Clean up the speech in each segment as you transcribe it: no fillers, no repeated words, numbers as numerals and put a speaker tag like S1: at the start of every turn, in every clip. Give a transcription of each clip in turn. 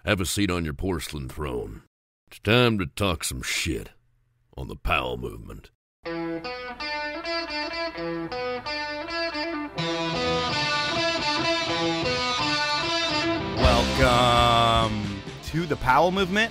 S1: Have a seat on your porcelain throne. It's time to talk some shit on the Powell movement.
S2: Welcome to the Powell movement.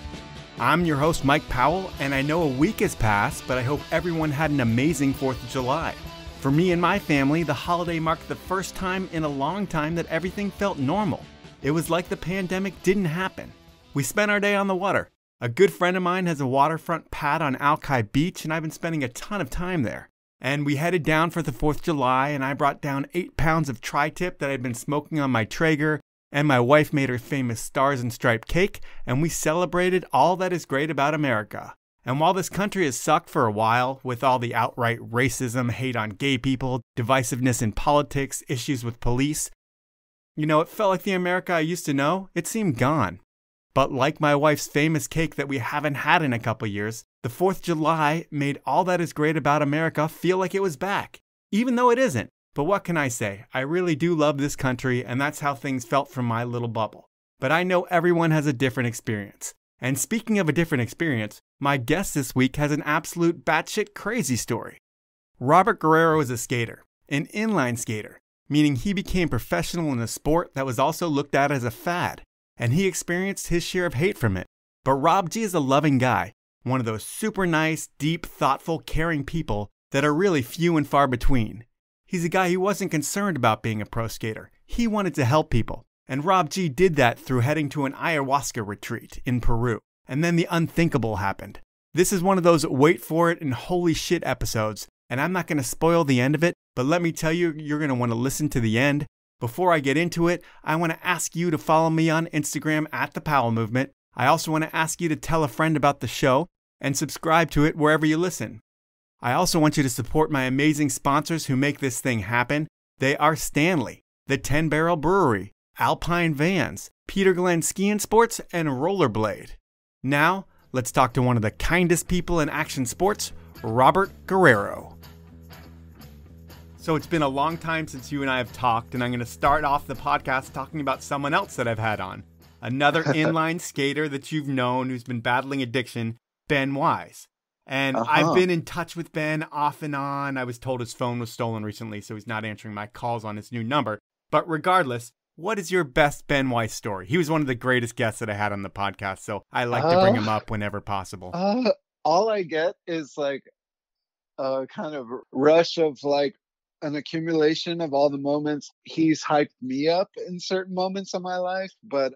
S2: I'm your host, Mike Powell, and I know a week has passed, but I hope everyone had an amazing 4th of July. For me and my family, the holiday marked the first time in a long time that everything felt normal. It was like the pandemic didn't happen. We spent our day on the water. A good friend of mine has a waterfront pad on Alki Beach, and I've been spending a ton of time there. And we headed down for the 4th of July, and I brought down 8 pounds of tri-tip that I'd been smoking on my Traeger, and my wife made her famous Stars and Striped cake, and we celebrated all that is great about America. And while this country has sucked for a while, with all the outright racism, hate on gay people, divisiveness in politics, issues with police, it felt like the America I used to know, it seemed gone. But like my wife's famous cake that we haven't had in a couple years, the 4th of July made all that is great about America feel like it was back, even though it isn't. But what can I say? I really do love this country, and that's how things felt from my little bubble. But I know everyone has a different experience. And speaking of a different experience, my guest this week has an absolute batshit crazy story. Robert Guerrero is a skater, an inline skater, meaning he became professional in a sport that was also looked at as a fad, and he experienced his share of hate from it. But Rob G is a loving guy, one of those super nice, deep, thoughtful, caring people that are really few and far between. He's a guy who wasn't concerned about being a pro skater. He wanted to help people. And Rob G did that through heading to an Ayahuasca retreat in Peru. And then the unthinkable happened. This is one of those wait for it and holy shit episodes. And I'm not going to spoil the end of it, but let me tell you, you're going to want to listen to the end. Before I get into it, I want to ask you to follow me on Instagram at The Powell Movement. I also want to ask you to tell a friend about the show and subscribe to it wherever you listen. I also want you to support my amazing sponsors who make this thing happen. They are Stanley, the 10 Barrel Brewery, Alpine Vans, Peter Glenn Ski and Sports, and Rollerblade. Now, let's talk to one of the kindest people in action sports, Robert Guerrero. So it's been a long time since you and I have talked, and I'm going to start off the podcast talking about someone else that I've had on. Another inline skater that you've known who's been battling addiction, Ben Weis. And I've been in touch with Ben off and on. I was told his phone was stolen recently, so he's not answering my calls on his new number. But regardless, what is your best Ben Weis story? He was one of the greatest guests that I had on the podcast, so I like to bring him up whenever possible.
S3: All I get is like a kind of rush of like an accumulation of all the moments he's hyped me up in certain moments of my life. But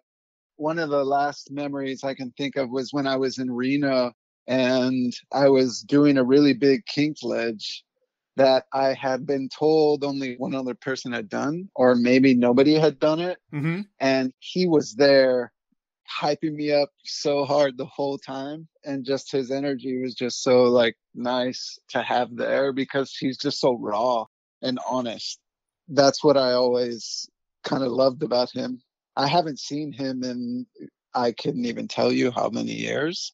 S3: one of the last memories I can think of was when I was in Reno and I was doing a really big kink ledge that I had been told only one other person had done, or maybe nobody had done it. Mm-hmm. And he was there hyping me up so hard the whole time. And just his energy was just so like nice to have there because he's just so raw and honest. That's what I always kind of loved about him. I haven't seen him in, I couldn't even tell you how many years,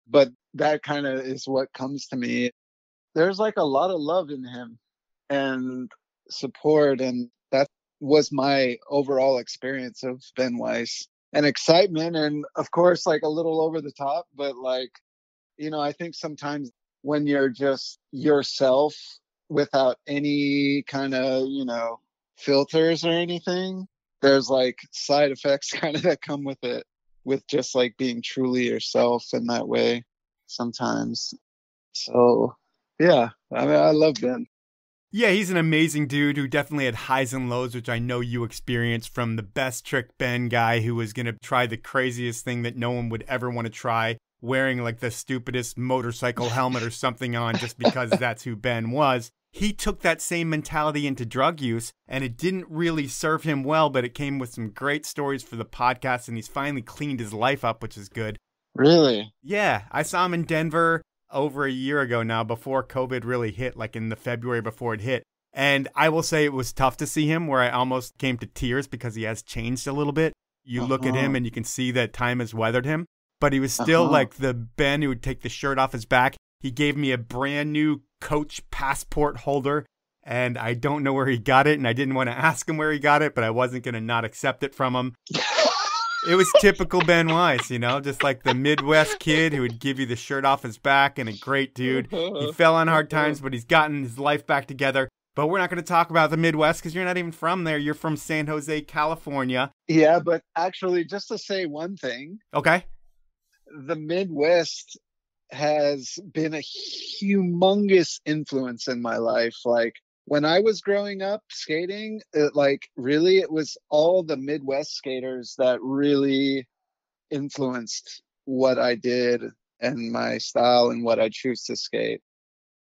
S3: but that kind of is what comes to me. There's like a lot of love in him and support. And that was my overall experience of Ben Weis, and excitement. And of course, like a little over the top, but like, I think sometimes when you're just yourself without any kind of, filters or anything, there's like side effects kind of that come with it, with just like being truly yourself in that way sometimes. So yeah, I mean, I love Ben.
S2: Yeah, he's an amazing dude who definitely had highs and lows, which I know you experienced, from the best trick Ben guy who was going to try the craziest thing that no one would ever want to try, wearing like the stupidest motorcycle helmet or something on just because that's who Ben was. He took that same mentality into drug use, and it didn't really serve him well, but it came with some great stories for the podcast, and he's finally cleaned his life up, which is good.
S3: Really?
S2: Yeah, I saw him in Denver over a year ago now, before COVID really hit, like in the February before it hit. And I will say it was tough to see him, where I almost came to tears because he has changed a little bit. You look at him and you can see that time has weathered him, but he was still like the Ben who would take the shirt off his back. He gave me a brand new Coach passport holder, and I don't know where he got it, and I didn't want to ask him where he got it, but I wasn't going to not accept it from him. It was typical Ben Weiss, you know, just like the Midwest kid who would give you the shirt off his back and a great dude. He fell on hard times, but he's gotten his life back together. But we're not going to talk about the Midwest because you're not even from there. You're from San Jose, California.
S3: Yeah, but actually, just to say one thing.
S2: Okay.
S3: The Midwest has been a humongous influence in my life. Like, when I was growing up skating, it was all the Midwest skaters that really influenced what I did and my style and what I choose to skate.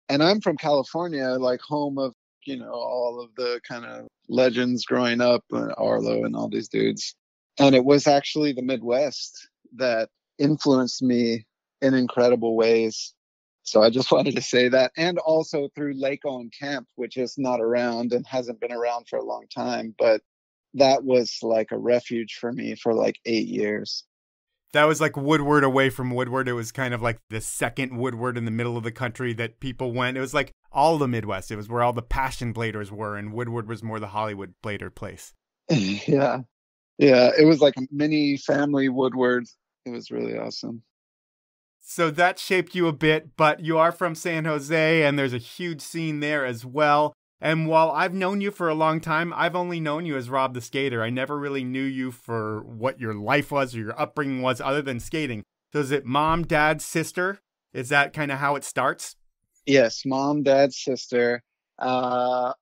S3: And I'm from California, like home of, all of the kind of legends growing up, Arlo and all these dudes. And it was actually the Midwest that influenced me in incredible ways. So I just wanted to say that. And also through Lake Owen Camp, which is not around and hasn't been around for a long time. But that was like a refuge for me for like 8 years.
S2: That was like Woodward away from Woodward. It was kind of like the second Woodward in the middle of the country that people went. It was like all the Midwest. It was where all the passion bladers were. And Woodward was more the Hollywood blader place.
S3: Yeah. Yeah. It was like a mini family Woodward. It was really awesome.
S2: So that shaped you a bit, but you are from San Jose, and there's a huge scene there as well. And while I've known you for a long time, I've only known you as Rob the Skater. I never really knew you for what your life was or your upbringing was other than skating. So is it mom, dad, sister? Is that kind of how it starts?
S3: Yes, mom, dad, sister. I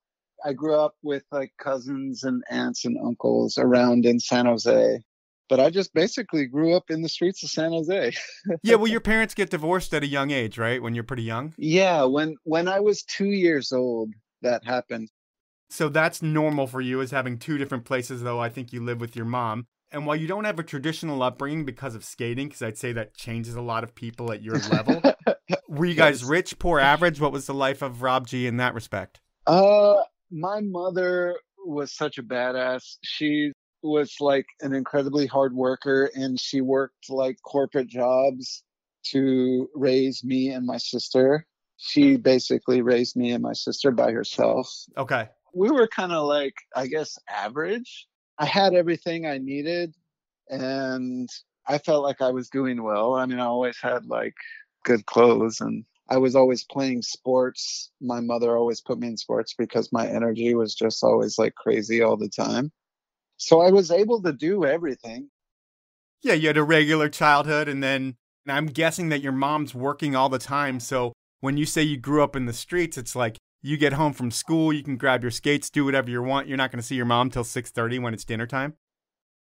S3: grew up with like cousins and aunts and uncles around in San Jose. But I just basically grew up in the streets of San Jose.
S2: Yeah, well, your parents get divorced at a young age, right? When you're pretty young?
S3: Yeah, when I was 2 years old, that happened.
S2: So that's normal for you, is having two different places, though I think you live with your mom. And while you don't have a traditional upbringing because of skating, because I'd say that changes a lot of people at your level, were you guys rich, poor, average? What was the life of Rob G in that respect?
S3: My mother was such a badass. She was like an incredibly hard worker, and she worked like corporate jobs to raise me and my sister. She basically raised me and my sister by herself.
S2: Okay.
S3: We were kind of like, I guess, average. I had everything I needed, and I felt like I was doing well. I mean, I always had like good clothes, and I was always playing sports. My mother always put me in sports because my energy was just always like crazy all the time. So I was able to do everything.
S2: Yeah, you had a regular childhood, and then I'm guessing that your mom's working all the time. So when you say you grew up in the streets, it's like you get home from school, you can grab your skates, do whatever you want. You're not going to see your mom till 6:30 when it's dinner time?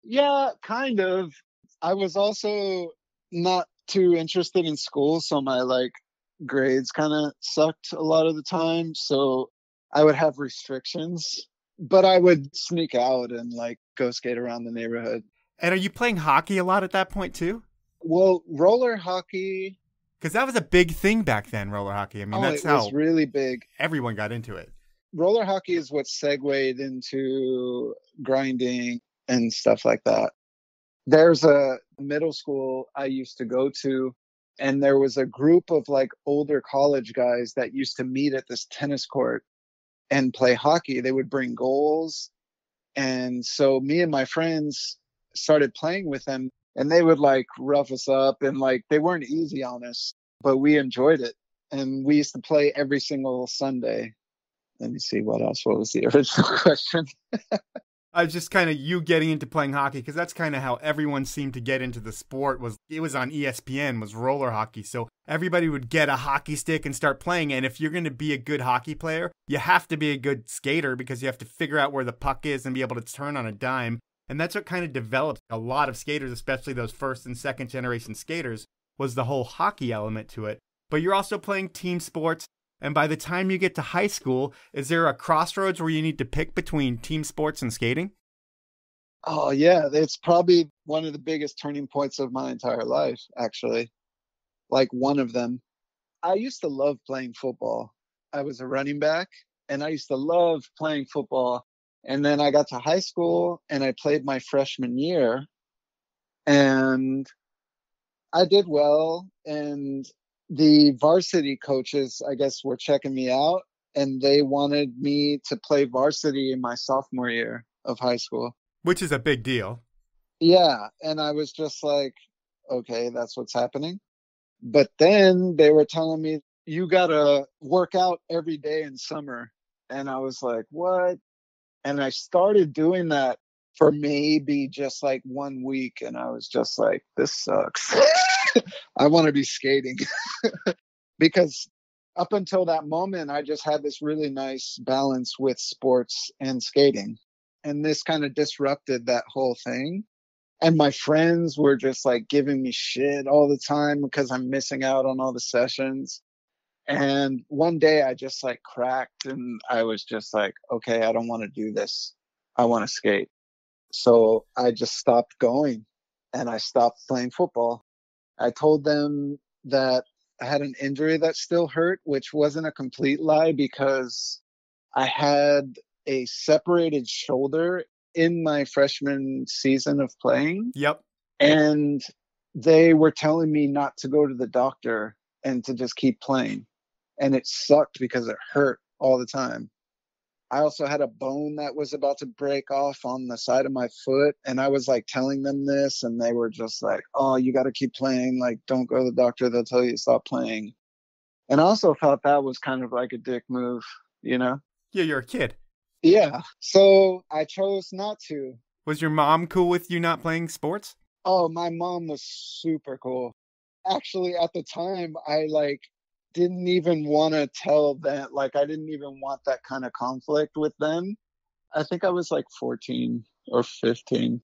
S3: Yeah, kind of. I was also not too interested in school, so my like grades kind of sucked a lot of the time. So I would have restrictions. But I would sneak out and like go skate around the neighborhood.
S2: And are you playing hockey a lot at that point too?
S3: Well, roller hockey.
S2: Because that was a big thing back then, roller hockey. I mean, that's how
S3: it was really big.
S2: Everyone got into it.
S3: Roller hockey is what segued into grinding and stuff like that. There's a middle school I used to go to, and there was a group of like older college guys that used to meet at this tennis court and play hockey. They would bring goals. And so me and my friends started playing with them, and they would like rough us up, and like they weren't easy on us, but we enjoyed it. And we used to play every single Sunday. Let me see what else. What was the original question?
S2: I was just kind of you getting into playing hockey, because that's kind of how everyone seemed to get into the sport. It was on ESPN, was roller hockey. So everybody would get a hockey stick and start playing. And if you're going to be a good hockey player, you have to be a good skater, because you have to figure out where the puck is and be able to turn on a dime. And that's what kind of developed a lot of skaters, especially those first and second generation skaters, was the whole hockey element to it. But you're also playing team sports. And by the time you get to high school, is there a crossroads where you need to pick between team sports and skating?
S3: Oh, yeah. It's probably one of the biggest turning points of my entire life, actually. Like one of them. I used to love playing football. I was a running back, and I used to love playing football. And then I got to high school, and I played my freshman year. And I did well, and the varsity coaches, I guess, were checking me out, and they wanted me to play varsity in my sophomore year of high school.
S2: Which is a big deal.
S3: Yeah. And I was just like, okay, that's what's happening. But then they were telling me, you got to work out every day in summer. And I was like, what? And I started doing that for maybe just like 1 week. And I was just like, this sucks. I want to be skating because up until that moment, I just had this really nice balance with sports and skating. And this kind of disrupted that whole thing. And my friends were just like giving me shit all the time because I'm missing out on all the sessions. And one day I just like cracked and I was just like, okay, I don't want to do this. I want to skate. So I just stopped going and I stopped playing football. I told them that I had an injury that still hurt, which wasn't a complete lie because I had a separated shoulder in my freshman season of playing.
S2: Yep.
S3: And they were telling me not to go to the doctor and to just keep playing. And it sucked because it hurt all the time. I also had a bone that was about to break off on the side of my foot. And I was like telling them this, and they were just like, oh, you got to keep playing. Like, don't go to the doctor. They'll tell you to stop playing. And I also thought that was kind of like a dick move, you know?
S2: Yeah, you're a kid.
S3: Yeah. So I chose not to.
S2: Was your mom cool with you not playing sports?
S3: Oh, my mom was super cool. Actually, at the time, I like didn't even want to tell them, like, I didn't even want that kind of conflict with them. I think I was like 14 or 15.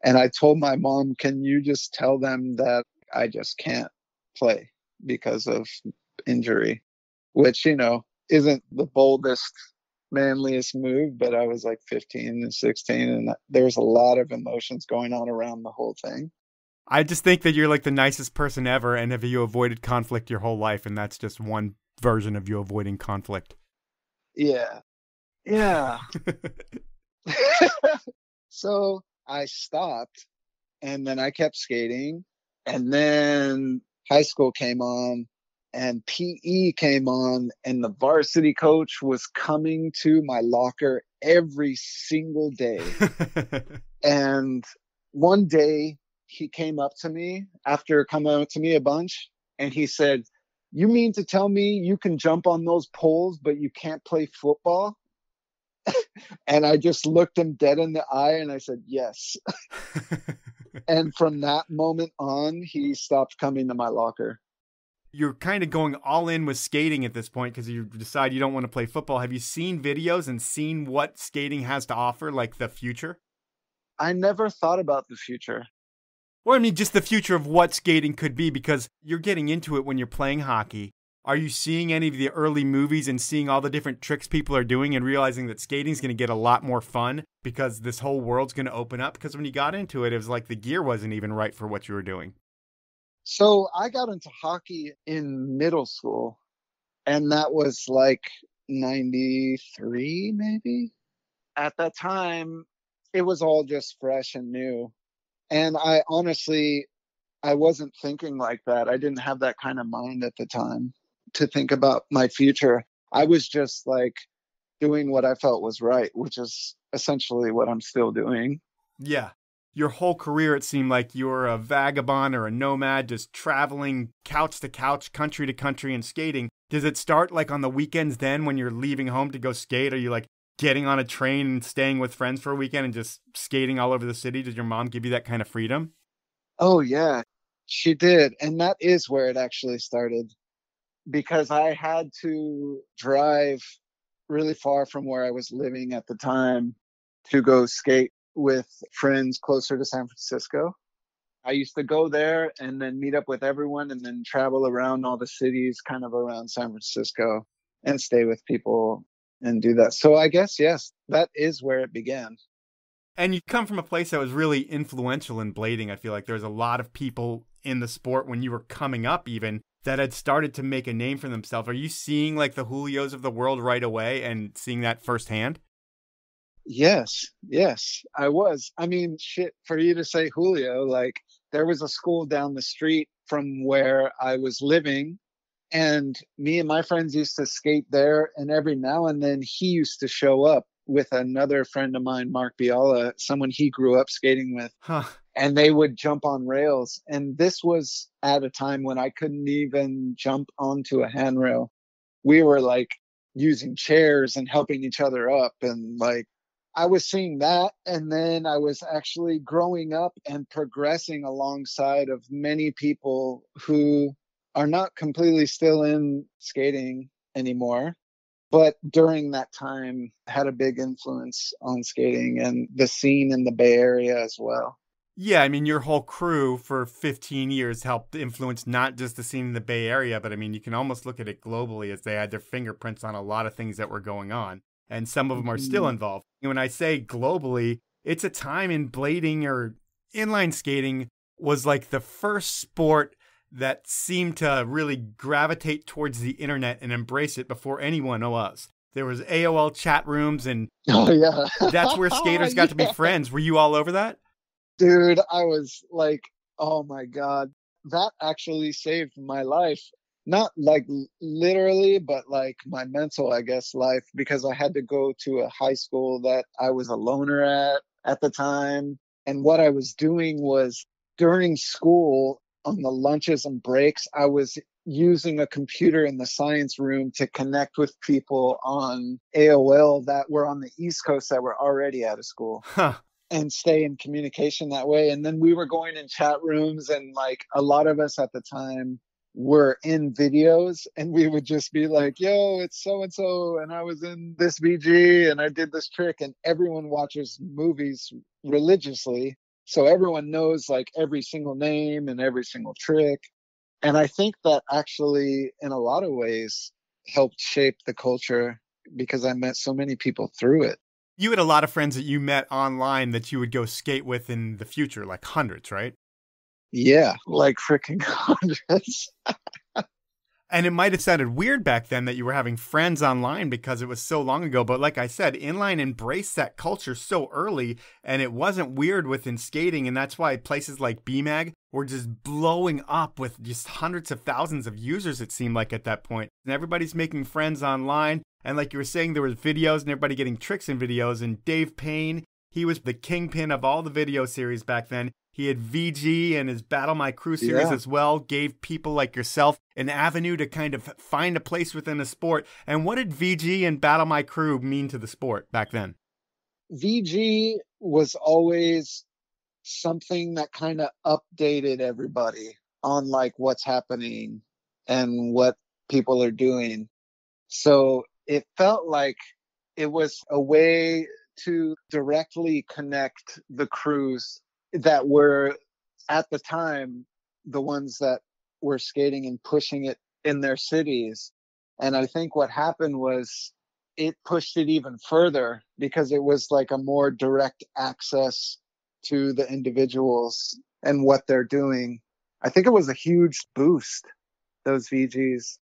S3: And I told my mom, can you just tell them that I just can't play because of injury, which, you know, isn't the boldest, manliest move, but I was like 15 and 16 and there was a lot of emotions going on around the whole thing.
S2: I just think that you're like the nicest person ever, and have you avoided conflict your whole life, and that's just one version of you avoiding conflict.
S3: Yeah. Yeah. So I stopped and then I kept skating, and then high school came on and PE came on, and the varsity coach was coming to my locker every single day. And one day he came up to me after coming up to me a bunch and he said, you mean to tell me you can jump on those poles, but you can't play football? And I just looked him dead in the eye and I said, yes. And from that moment on, he stopped coming to my locker.
S2: You're kind of going all in with skating at this point because you decide you don't want to play football. Have you seen videos and seen what skating has to offer, like the future?
S3: I never thought about the future.
S2: Well, I mean, just the future of what skating could be, because you're getting into it when you're playing hockey. Are you seeing any of the early movies and seeing all the different tricks people are doing and realizing that skating's going to get a lot more fun because this whole world's going to open up? Because when you got into it, it was like the gear wasn't even right for what you were doing.
S3: So I got into hockey in middle school, and that was like 93, maybe. At that time, it was all just fresh and new. And I honestly, I wasn't thinking like that. I didn't have that kind of mind at the time to think about my future. I was just like doing what I felt was right, which is essentially what I'm still doing.
S2: Yeah. Your whole career, it seemed like you were a vagabond or a nomad, just traveling couch to couch, country to country and skating. Does it start like on the weekends then when you're leaving home to go skate? Are you like getting on a train and staying with friends for a weekend and just skating all over the city? Did your mom give you that kind of freedom?
S3: Oh, yeah, she did. And that is where it actually started, because I had to drive really far from where I was living at the time to go skate with friends closer to San Francisco. I used to go there and then meet up with everyone and then travel around all the cities kind of around San Francisco and stay with people and do that. So I guess, yes, that is where it began.
S2: And you come from a place that was really influential in blading. I feel like there's a lot of people in the sport when you were coming up even that had started to make a name for themselves. Are you seeing like the Julios of the world right away and seeing that firsthand?
S3: Yes, I was. I mean, shit, for you to say Julio, like there was a school down the street from where I was living, and me and my friends used to skate there. And every now and then he used to show up with another friend of mine, Mark Biala, someone he grew up skating with.
S2: Huh.
S3: and they would jump on rails. And this was at a time when I couldn't even jump onto a handrail. We were like using chairs and helping each other up. And like, I was seeing that. And then I was actually growing up and progressing alongside of many people who are not completely still in skating anymore, but during that time had a big influence on skating and the scene in the Bay Area as well.
S2: Yeah, I mean, your whole crew for 15 years helped influence not just the scene in the Bay Area, but I mean, you can almost look at it globally as they had their fingerprints on a lot of things that were going on. And some of them are still involved. And when I say globally, it's a time in blading or inline skating was like the first sport that seemed to really gravitate towards the internet and embrace it before anyone else. There was AOL chat rooms, and that's where skaters got to be friends. Were you all over that?
S3: Dude, I was like, oh my God, that actually saved my life. Not like literally, but like my mental, I guess, life, because I had to go to a high school that I was a loner at the time. And what I was doing was during school, on the lunches and breaks, I was using a computer in the science room to connect with people on AOL that were on the East Coast that were already out of school. And stay in communication that way. And then we were going in chat rooms, and like a lot of us at the time were in videos, and we would just be like, yo, it's so-and-so, and I was in this VG and I did this trick. And everyone watches movies religiously, so everyone knows like every single name and every single trick. And I think that actually in a lot of ways helped shape the culture, because I met so many people through it.
S2: You had a lot of friends that you met online that you would go skate with in the future, like hundreds, right?
S3: Yeah, like freaking hundreds.
S2: And it might have sounded weird back then that you were having friends online because it was so long ago. But like I said, inline embraced that culture so early, and it wasn't weird within skating. And that's why places like BMAG were just blowing up with just hundreds of thousands of users, it seemed like at that point. And everybody's making friends online. And like you were saying, there was videos and everybody getting tricks in videos. And Dave Payne, he was the kingpin of all the video series back then. He had VG and his Battle My Crew series as well, gave people like yourself an avenue to kind of find a place within a sport. And what did VG and Battle My Crew mean to the sport back then?
S3: VG was always something that kind of updated everybody on like what's happening and what people are doing. So it felt like it was a way to directly connect the crews that were at the time the ones that were skating and pushing it in their cities. And I think what happened was it pushed it even further because it was like a more direct access to the individuals and what they're doing. I think it was a huge boost, those VGs.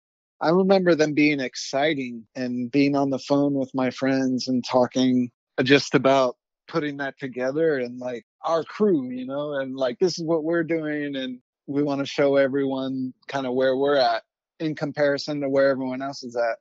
S3: I remember them being exciting and being on the phone with my friends and talking just about putting that together and like our crew, you know, and like this is what we're doing, and we want to show everyone kind of where we're at in comparison to where everyone else is at.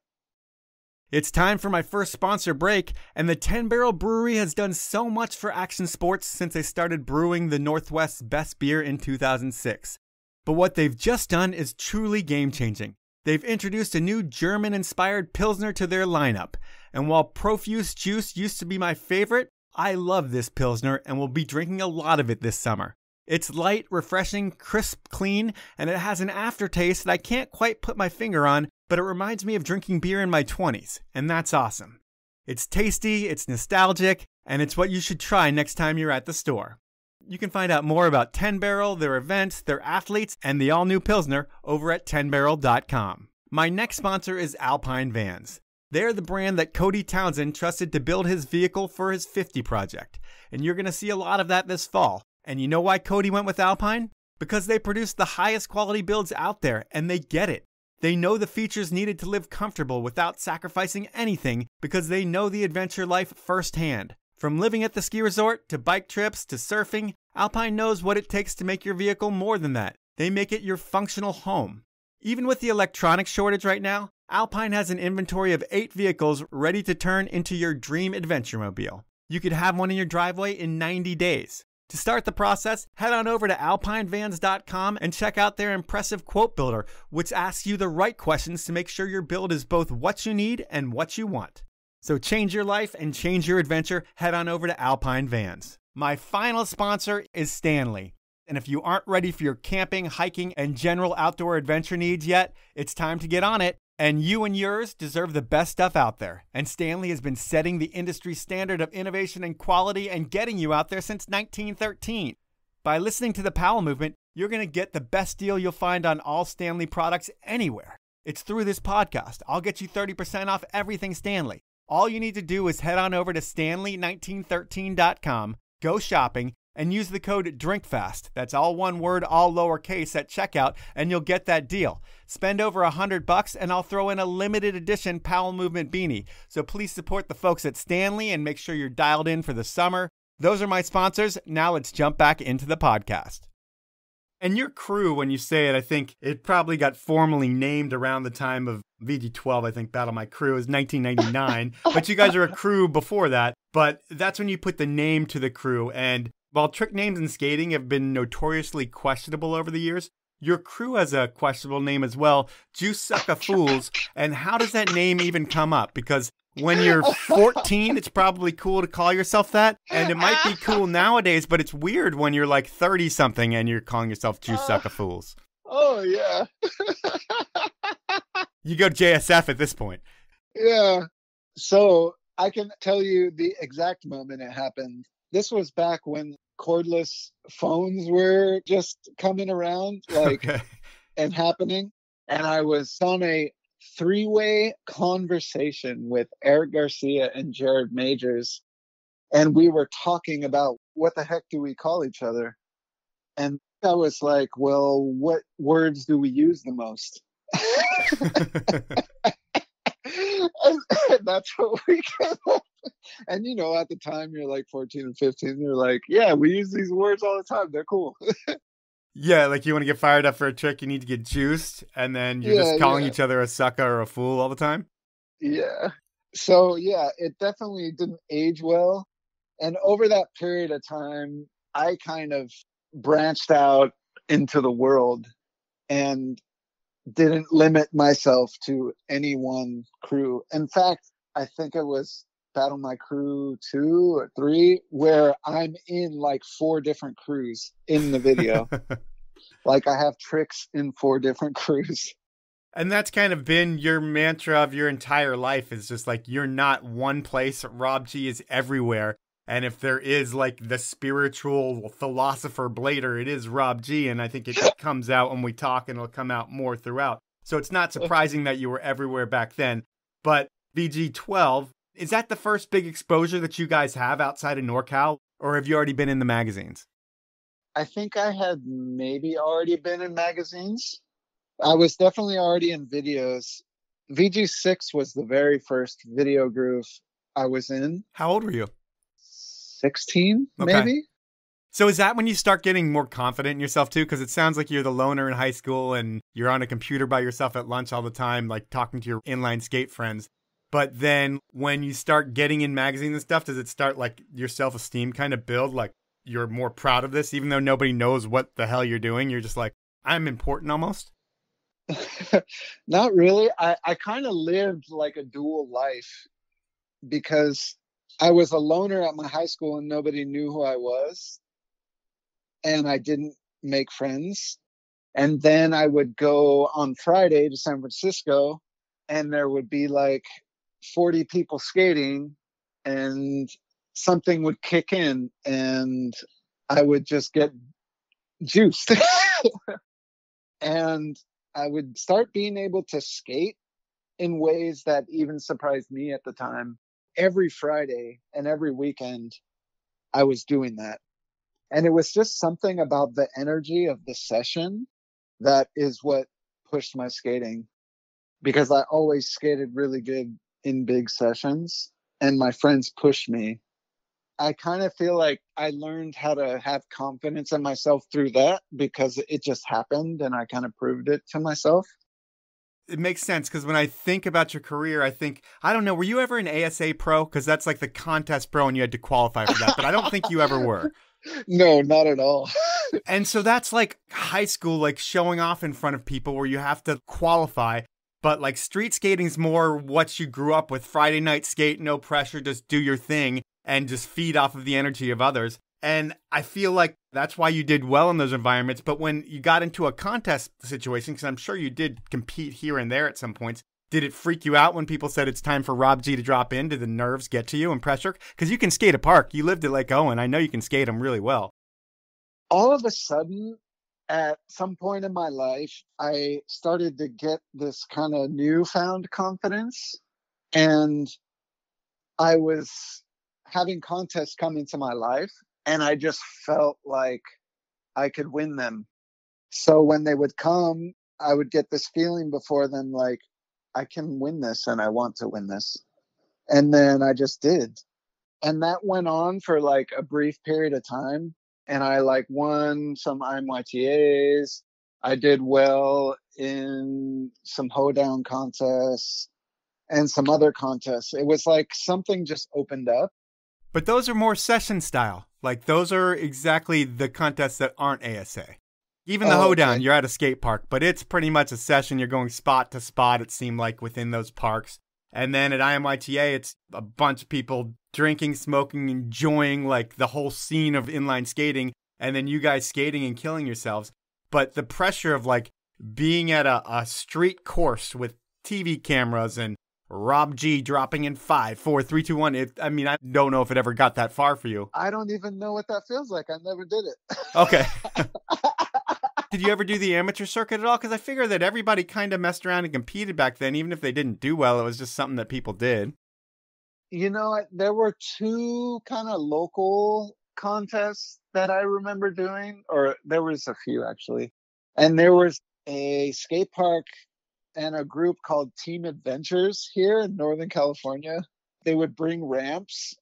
S2: It's time for my first sponsor break, and the 10 Barrel Brewery has done so much for action sports since they started brewing the Northwest's best beer in 2006. But what they've just done is truly game-changing. They've introduced a new German-inspired Pilsner to their lineup, and while Profuse Juice used to be my favorite, I love this Pilsner and will be drinking a lot of it this summer. It's light, refreshing, crisp, clean, and it has an aftertaste that I can't quite put my finger on, but it reminds me of drinking beer in my 20s, and that's awesome. It's tasty, it's nostalgic, and it's what you should try next time you're at the store. You can find out more about 10 Barrel, their events, their athletes, and the all-new Pilsner over at 10barrel.com. My next sponsor is Alpine Vans. They're the brand that Cody Townsend trusted to build his vehicle for his 50 project, and you're going to see a lot of that this fall. And you know why Cody went with Alpine? Because they produce the highest quality builds out there, and they get it. They know the features needed to live comfortable without sacrificing anything because they know the adventure life firsthand. From living at the ski resort to bike trips to surfing, Alpine knows what it takes to make your vehicle more than that. They make it your functional home. Even with the electronics shortage right now, Alpine has an inventory of 8 vehicles ready to turn into your dream adventure mobile. You could have one in your driveway in 90 days. To start the process, head on over to alpinevans.com and check out their impressive quote builder, which asks you the right questions to make sure your build is both what you need and what you want. So change your life and change your adventure. Head on over to Alpine Vans. My final sponsor is Stanley. And if you aren't ready for your camping, hiking, and general outdoor adventure needs yet, it's time to get on it. And you and yours deserve the best stuff out there. And Stanley has been setting the industry standard of innovation and quality and getting you out there since 1913. By listening to the Powell Movement, you're going to get the best deal you'll find on all Stanley products anywhere. It's through this podcast. I'll get you 30% off everything Stanley. All you need to do is head on over to stanley1913.com, go shopping, and use the code drinkfast. That's all one word, all lowercase at checkout, and you'll get that deal. Spend over $100 and I'll throw in a limited edition Powell Movement beanie. So please support the folks at Stanley and make sure you're dialed in for the summer. Those are my sponsors. Now let's jump back into the podcast. And your crew, when you say it, I think it probably got formally named around the time of VG12. I think Battle My Crew is 1999, but you guys are a crew before that. But that's when you put the name to the crew. And while trick names in skating have been notoriously questionable over the years, your crew has a questionable name as well, Juice Sucka Fools. And how does that name even come up? Because when you're 14, it's probably cool to call yourself that. And it might be cool nowadays, but it's weird when you're like 30-something and you're calling yourself Juice Sucka Fools.
S3: Oh, yeah.
S2: You go JSF at this point.
S3: Yeah. So I can tell you the exact moment it happened. This was back when cordless phones were just coming around, and happening. And I was on a 3-way conversation with Eric Garcia and Jared Majors. And we were talking about what the heck do we call each other? And I was like, well, what words do we use the most? and that's what we came up. And, at the time, you're like 14 and 15. You're like, yeah, we use these words all the time. They're cool.
S2: Yeah, like you want to get fired up for a trick, you need to get juiced. And then you're just calling each other a sucker or a fool all the time.
S3: Yeah. So, yeah, it definitely didn't age well. And over that period of time, I kind of branched out into the world and didn't limit myself to any one crew. In fact, I think it was Battle My Crew 2 or 3 where I'm in like 4 different crews in the video. Like I have tricks in 4 different crews.
S2: And that's kind of been your mantra of your entire life, is just like you're not one place. Rob G is everywhere. And if there is like the spiritual philosopher blader, it is Rob G. And I think it comes out when we talk, and it'll come out more throughout. So it's not surprising that you were everywhere back then. But VG12, is that the first big exposure that you guys have outside of NorCal? Or have you already been in the magazines?
S3: I think I had maybe already been in magazines. I was definitely already in videos. VG6 was the very first video groove I was in.
S2: How old were you?
S3: 16, maybe.
S2: So is that when you start getting more confident in yourself too? Because it sounds like you're the loner in high school and you're on a computer by yourself at lunch all the time, like talking to your inline skate friends. But then when you start getting in magazines and stuff, does it start like your self-esteem kind of build? Like you're more proud of this, even though nobody knows what the hell you're doing? You're just like, I'm important almost?
S3: Not really. I kind of lived like a dual life because I was a loner at my high school and nobody knew who I was. And I didn't make friends. And then I would go on Friday to San Francisco and there would be like 40 people skating and something would kick in and I would just get juiced. And I would start being able to skate in ways that even surprised me at the time. Every Friday and every weekend, I was doing that. And it was just something about the energy of the session that is what pushed my skating. Because I always skated really good in big sessions and my friends pushed me. I kind of feel like I learned how to have confidence in myself through that because it just happened and I kind of proved it to myself.
S2: It makes sense because when I think about your career, I think, I don't know, were you ever an ASA pro? Because that's like the contest pro and you had to qualify for that, but I don't think you ever were.
S3: No, not at all.
S2: And so that's like high school, like showing off in front of people where you have to qualify. But like street skating's more what you grew up with. Friday night skate, no pressure, just do your thing and just feed off of the energy of others. And I feel like that's why you did well in those environments. But when you got into a contest situation, because I'm sure you did compete here and there at some points, did it freak you out when people said it's time for Rob G to drop in? Did the nerves get to you and pressure? Because you can skate a park. You lived at Lake Owen. I know you can skate them really well.
S3: All of a sudden, at some point in my life, I started to get this kind of newfound confidence. And I was having contests come into my life, and I just felt like I could win them. So when they would come, I would get this feeling before them like, I can win this and I want to win this. And then I just did. And that went on for like a brief period of time. And I like won some IMYTAs. I did well in some hoedown contests and some other contests. It was like something just opened up.
S2: But those are more session style. Like those are exactly the contests that aren't ASA. Even the hoedown, okay. You're at a skate park, but it's pretty much a session. You're going spot to spot, it seemed like, within those parks. And then at IMYTA, it's a bunch of people drinking, smoking, enjoying like the whole scene of inline skating, and then you guys skating and killing yourselves. But the pressure of like being at a street course with TV cameras and Rob G dropping in 5, 4, 3, 2, 1. I mean, I don't know if it ever got that far for you.
S3: I don't even know what that feels like. I never did it.
S2: Okay. Did you ever do the amateur circuit at all? Because I figure that everybody kind of messed around and competed back then. Even if they didn't do well, it was just something that people did.
S3: You know, there were 2 kind of local contests that I remember doing, or there was a few actually. And there was a skate park and a group called Team Adventures here in Northern California. They would bring ramps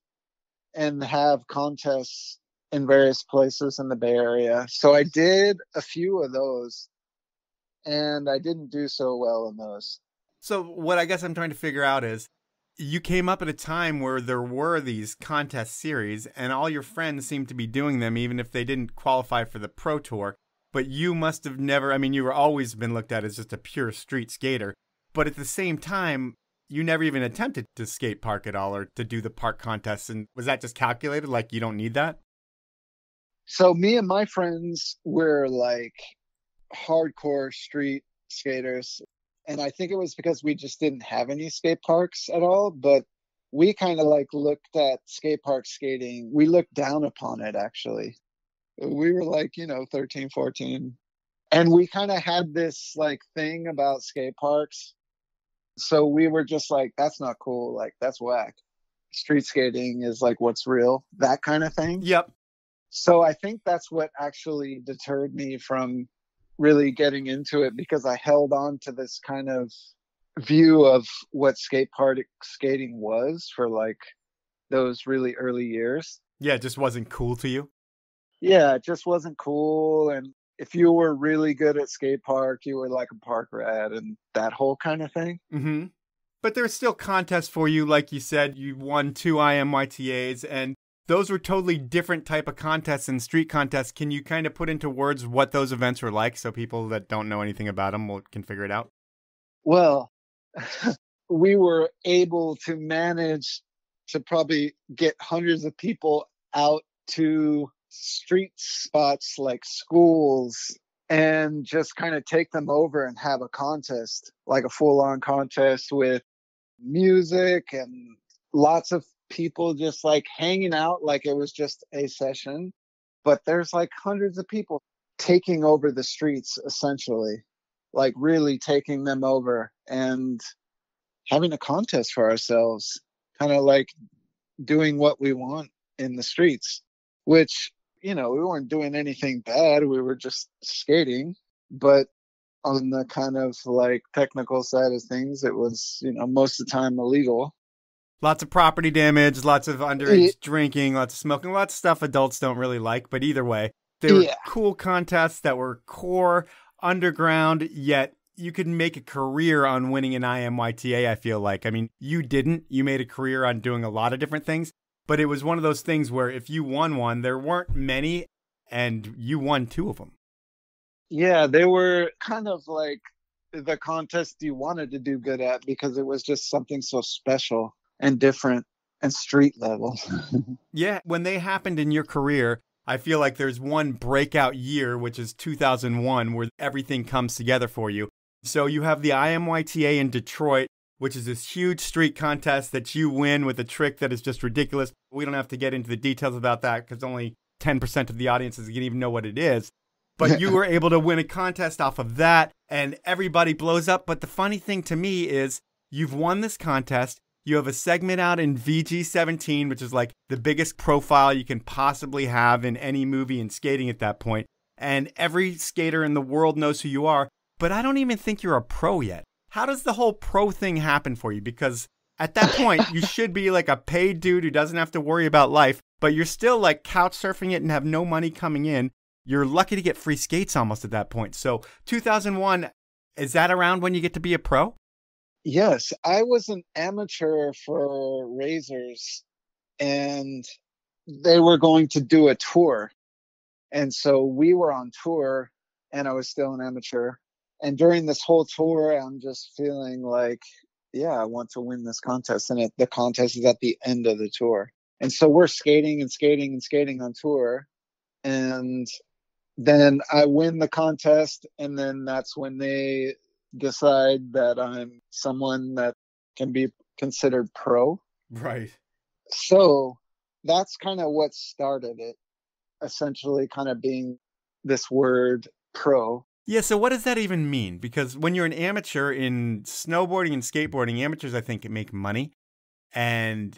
S3: and have contests in various places in the Bay Area. So I did a few of those, and I didn't do so well in those.
S2: So what I guess I'm trying to figure out is, you came up at a time where there were these contest series, and all your friends seemed to be doing them, even if they didn't qualify for the Pro Tour. But you must have never, I mean, you were always been looked at as just a pure street skater. But at the same time, you never even attempted to skate park at all or to do the park contests. And was that just calculated? Like, you don't need that?
S3: So me and my friends were like hardcore street skaters. And I think it was because we just didn't have any skate parks at all. But we kind of like looked at skate park skating. We looked down upon it, actually. We were like, 13, 14. And we kind of had this like thing about skate parks. So we were just like, that's not cool. Like, that's whack. Street skating is like what's real, that kind of thing.
S2: Yep.
S3: So I think that's what actually deterred me from really getting into it, because I held on to this kind of view of what skate park skating was for like those really early years.
S2: Yeah, it just wasn't cool to you.
S3: Yeah, it just wasn't cool. And if you were really good at skate park, you were like a park rat and that whole kind of thing.
S2: Mm-hmm. But there's still contests for you. Like you said, you won 2 IMYTAs, and those were totally different type of contests and street contests. Can you kind of put into words what those events were like so people that don't know anything about them can figure it out?
S3: Well, we were able to manage to probably get hundreds of people out to street spots like schools and just kind of take them over and have a contest, like a full-on contest with music and lots of people just like hanging out like it was just a session. But there's like hundreds of people taking over the streets, essentially, like really taking them over and having a contest for ourselves, kind of like doing what we want in the streets, which, we weren't doing anything bad. We were just skating. But on the kind of like technical side of things, it was, most of the time illegal.
S2: Lots of property damage, lots of underage drinking, lots of smoking, lots of stuff adults don't really like. But either way, they were cool contests that were core, underground, yet you could make a career on winning an IMYTA, I feel like. I mean, you didn't. You made a career on doing a lot of different things. but it was one of those things where if you won one, there weren't many, and you won 2 of them.
S3: Yeah, they were kind of like the contest you wanted to do good at because it was just something so special and different and street level.
S2: Yeah, when they happened in your career, I feel like there's one breakout year, which is 2001, where everything comes together for you. So you have the IMYTA in Detroit, which is this huge street contest that you win with a trick that is just ridiculous. We don't have to get into the details about that because only 10% of the audience is going to even know what it is. But you were able to win a contest off of that, and everybody blows up. But the funny thing to me is you've won this contest. You have a segment out in VG-17, which is like the biggest profile you can possibly have in any movie in skating at that point. And every skater in the world knows who you are. But I don't even think you're a pro yet. How does the whole pro thing happen for you? Because at that point, you should be like a paid dude who doesn't have to worry about life, but you're still like couch surfing it and have no money coming in. You're lucky to get free skates almost at that point. So 2001, is that around when you get to be a pro?
S3: Yes, I was an amateur for Razors, and they were going to do a tour. And so we were on tour, and I was still an amateur. And during this whole tour, I'm just feeling like, yeah, I want to win this contest. And the contest is at the end of the tour. And so we're skating and skating and skating on tour. And then I win the contest, and then that's when they decide that I'm someone that can be considered pro.
S2: Right.
S3: So that's kind of what started it, essentially kind of being this word pro.
S2: Yeah, so what does that even mean? Because when you're an amateur in snowboarding and skateboarding, amateurs, I think, make money, and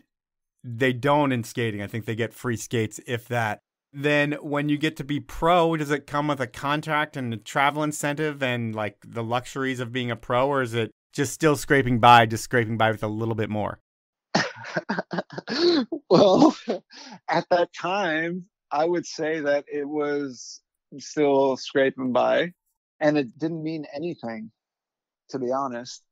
S2: they don't in skating. I think they get free skates, if that. Then when you get to be pro, does it come with a contract and a travel incentive and like the luxuries of being a pro, or is it just still scraping by with a little bit more?
S3: Well, at that time, I would say that it was still scraping by, and it didn't mean anything, to be honest.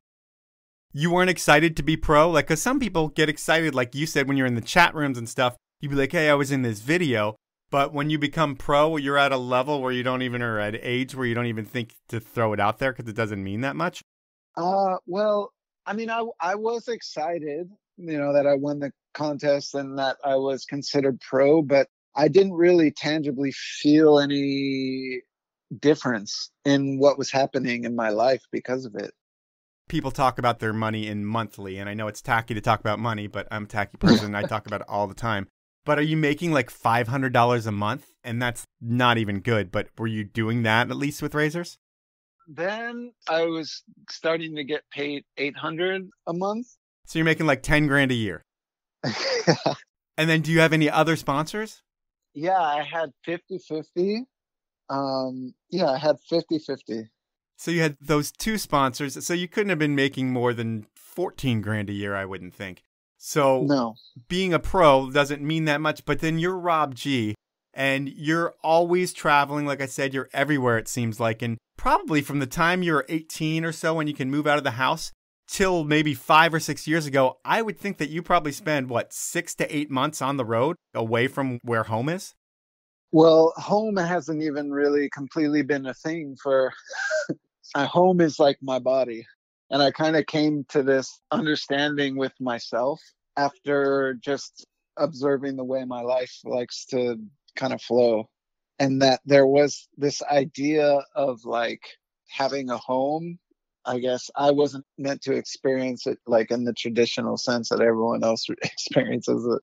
S2: You weren't excited to be pro? Like, because some people get excited, like you said, when you're in the chat rooms and stuff, you'd be like, hey, I was in this video. But when you become pro, you're at a level where you don't even, or at age where you don't even think to throw it out there because it doesn't mean that much?
S3: Well, I mean, I was excited, that I won the contest and that I was considered pro, but I didn't really tangibly feel any difference in what was happening in my life because of it.
S2: People talk about their money in monthly, and I know it's tacky to talk about money, but I'm a tacky person. I talk about it all the time. But are you making like $500 a month? And that's not even good. But were you doing that at least with Razors?
S3: Then I was starting to get paid $800 a month.
S2: So you're making like 10 grand a year. And then do you have any other sponsors?
S3: Yeah, I had 50-50. I had 50-50.
S2: So you had those 2 sponsors. So you couldn't have been making more than 14 grand a year, I wouldn't think. So
S3: no.
S2: Being a pro doesn't mean that much, but then you're Rob G, and you're always traveling. Like I said, you're everywhere, it seems like. And probably from the time you're 18 or so, when you can move out of the house, till maybe 5 or 6 years ago, I would think that you probably spend, 6 to 8 months on the road away from where home is?
S3: Well, home hasn't even really completely been a thing for... Home is like my body. And I kind of came to this understanding with myself after just observing the way my life likes to kind of flow. And that there was this idea of like having a home. I guess I wasn't meant to experience it like in the traditional sense that everyone else experiences it.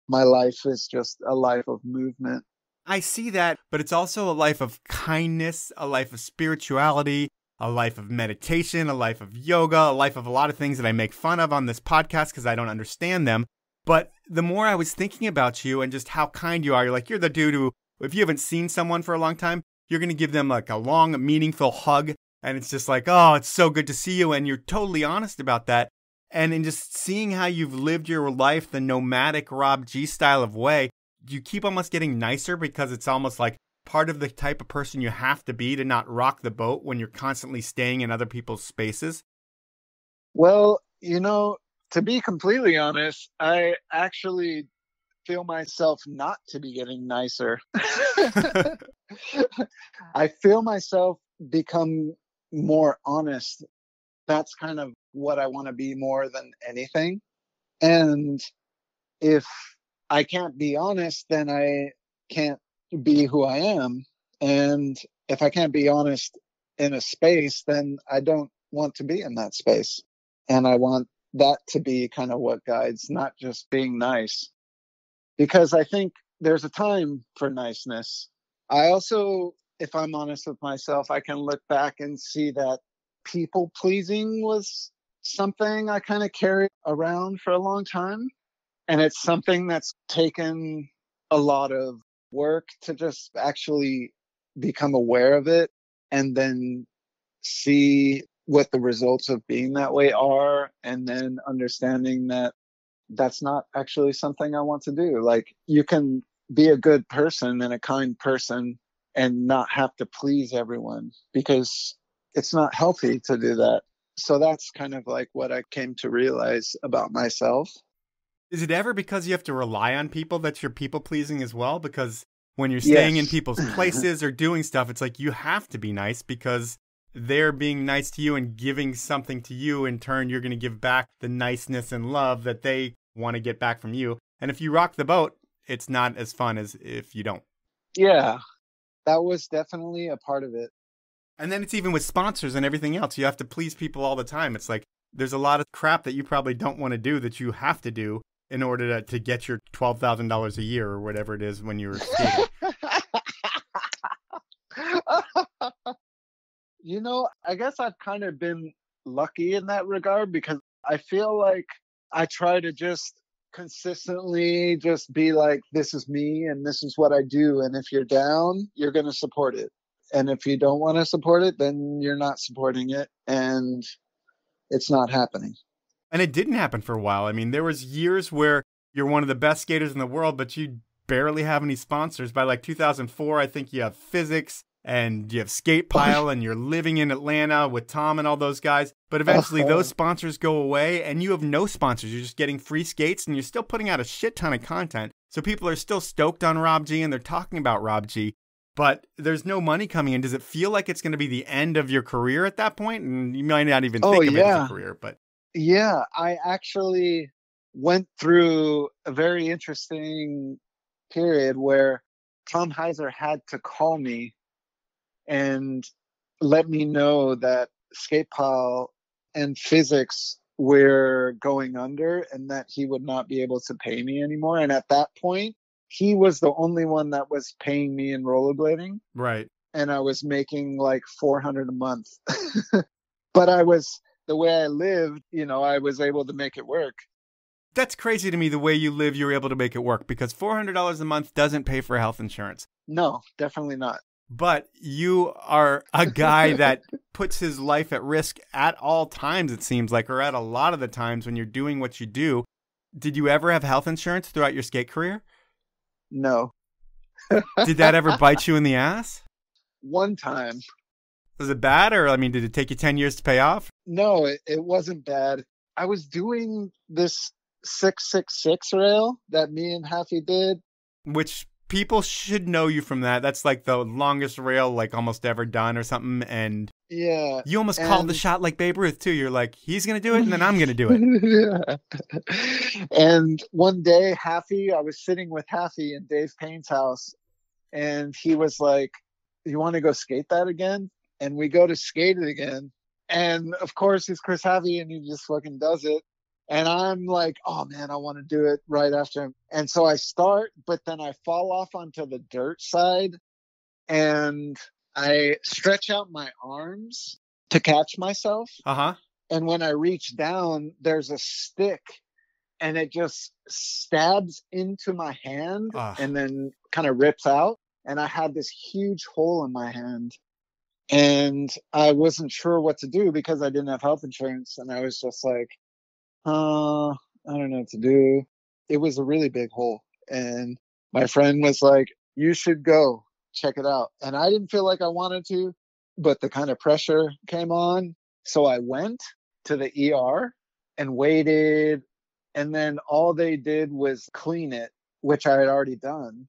S3: My life is just a life of movement.
S2: I see that, but it's also a life of kindness, a life of spirituality, a life of meditation, a life of yoga, a life of a lot of things that I make fun of on this podcast because I don't understand them. But the more I was thinking about you and just how kind you are, you're the dude who, if you haven't seen someone for a long time, you're going to give them like a long, meaningful hug. And it's just like, oh, it's so good to see you. And you're totally honest about that. And in just seeing how you've lived your life, the nomadic Rob G style of way, you keep almost getting nicer because it's almost like part of the type of person you have to be to not rock the boat when you're constantly staying in other people's spaces?
S3: Well, to be completely honest, I actually feel myself not to be getting nicer. I feel myself become more honest. That's kind of what I want to be more than anything. And if I can't be honest, then I can't be who I am. And if I can't be honest in a space, then I don't want to be in that space. And I want that to be kind of what guides, not just being nice. Because I think there's a time for niceness. I also, if I'm honest with myself, I can look back and see that people pleasing was something I kind of carried around for a long time. And it's something that's taken a lot of work to just actually become aware of it and then see what the results of being that way are, and then understanding that that's not actually something I want to do. Like, you can be a good person and a kind person and not have to please everyone, because it's not healthy to do that. So that's kind of like what I came to realize about myself.
S2: Is it ever because you have to rely on people that you're people pleasing as well? Because when you're staying in people's places or doing stuff, it's like you have to be nice because they're being nice to you and giving something to you. In turn, you're going to give back the niceness and love that they want to get back from you. And if you rock the boat, it's not as fun as if you don't.
S3: Yeah, that was definitely a part of it.
S2: And then it's even with sponsors and everything else. You have to please people all the time. It's like there's a lot of crap that you probably don't want to do that you have to do in order to get your $12,000 a year or whatever it is when you're skating.
S3: You know, I guess I've kind of been lucky in that regard, because I feel like I try to just consistently just be like, this is me and this is what I do. And if you're down, you're going to support it. And if you don't want to support it, then you're not supporting it. And it's not happening.
S2: And it didn't happen for a while. I mean, there was years where you're one of the best skaters in the world, but you barely have any sponsors. By like 2004, I think you have Physics and you have Skate Pile and you're living in Atlanta with Tom and all those guys. But eventually those sponsors go away and you have no sponsors. You're just getting free skates and you're still putting out a shit ton of content. So people are still stoked on Rob G and they're talking about Rob G, but there's no money coming in. Does it feel like it's going to be the end of your career at that point? And you might not even think of it as a career, but...
S3: Yeah, I actually went through a very interesting period where Tom Hyser had to call me and let me know that Skate Pile and Physics were going under and that he would not be able to pay me anymore. And at that point, he was the only one that was paying me in rollerblading.
S2: Right.
S3: And I was making like $400 a month. But the way I lived, you know, I was able to make it work.
S2: That's crazy to me, the way you live, you're able to make it work, because $400 a month doesn't pay for health insurance.
S3: No, definitely not.
S2: But you are a guy that puts his life at risk at all times, it seems like, or at a lot of the times when you're doing what you do. Did you ever have health insurance throughout your skate career?
S3: No.
S2: Did that ever bite you in the ass?
S3: One time.
S2: Was it bad, or, I mean, did it take you 10 years to pay off?
S3: No, it wasn't bad. I was doing this 666 rail that me and Haffy did.
S2: Which people should know you from that. That's like the longest rail like almost ever done or something. And
S3: yeah,
S2: you almost called the shot like Babe Ruth too. You're like, he's going to do it and then I'm going to do it.
S3: Yeah. And one day, I was sitting with Haffy in Dave Payne's house and he was like, you want to go skate that again? And we go to skate it again. And of course, it's Chris Haffy and he just fucking does it. And I'm like, oh man, I want to do it right after him. And so I start, but then I fall off onto the dirt side and I stretch out my arms to catch myself.
S2: Uh-huh.
S3: And when I reach down, there's a stick and it just stabs into my hand and then kind of rips out. And I had this huge hole in my hand. And I wasn't sure what to do because I didn't have health insurance. And I was just like, I don't know what to do. It was a really big hole. And my friend was like, you should go check it out. And I didn't feel like I wanted to, but the kind of pressure came on. So I went to the ER and waited. And then all they did was clean it. which I had already done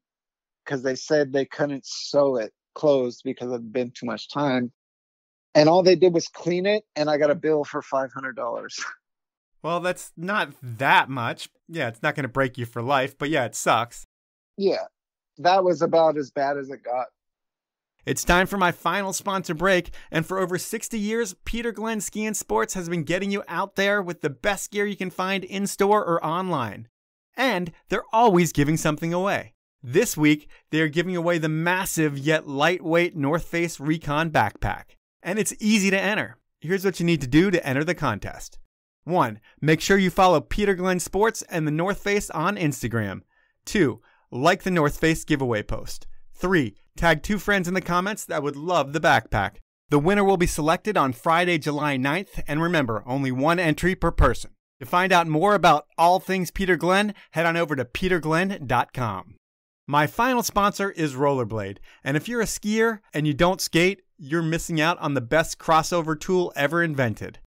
S3: because they said they couldn't sew it closed because it had been too much time. And all they did was clean it, and I got a bill for $500.
S2: Well, that's not that much. Yeah, it's not going to break you for life, but yeah, it sucks.
S3: Yeah, that was about as bad as it got.
S2: It's time for my final sponsor break, and for over 60 years, Peter Glenn Ski and Sports has been getting you out there with the best gear you can find in-store or online. And they're always giving something away. This week, they are giving away the massive yet lightweight North Face Recon backpack. And it's easy to enter. Here's what you need to do to enter the contest. 1. Make sure you follow Peter Glenn Sports and the North Face on Instagram. 2. Like the North Face giveaway post. 3. Tag 2 friends in the comments that would love the backpack. The winner will be selected on Friday, July 9th, and remember, only one entry per person. To find out more about all things Peter Glenn, head on over to peterglenn.com. My final sponsor is Rollerblade, and if you're a skier and you don't skate, you're missing out on the best crossover tool ever invented.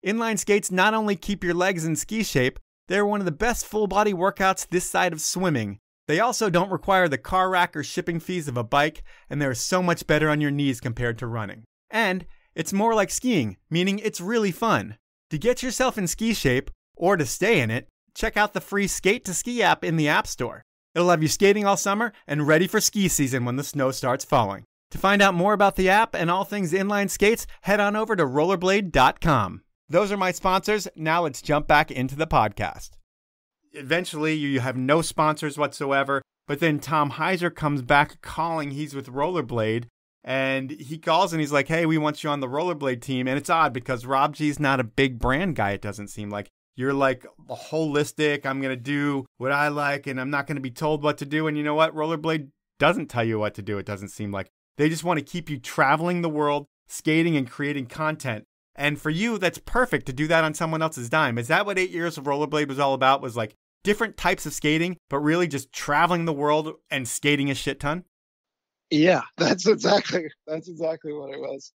S2: Inline skates not only keep your legs in ski shape, they're one of the best full-body workouts this side of swimming. They also don't require the car rack or shipping fees of a bike, and they're so much better on your knees compared to running. And it's more like skiing, meaning it's really fun. To get yourself in ski shape, or to stay in it, check out the free Skate to Ski app in the App Store. It'll have you skating all summer and ready for ski season when the snow starts falling. To find out more about the app and all things inline skates, head on over to rollerblade.com. Those are my sponsors. Now let's jump back into the podcast. Eventually, you have no sponsors whatsoever, but then Tom Hyser comes back calling. He's with Rollerblade, and he calls and he's like, hey, we want you on the Rollerblade team. And it's odd because Rob G's not a big brand guy, it doesn't seem like. You're like holistic, I'm going to do what I like, and I'm not going to be told what to do. And you know what? Rollerblade doesn't tell you what to do, it doesn't seem like. They just want to keep you traveling the world, skating and creating content. And for you, that's perfect to do that on someone else's dime. Is that what 8 years of Rollerblade was all about? Was like different types of skating, but really just traveling the world and skating a shit ton?
S3: Yeah, that's exactly what it was.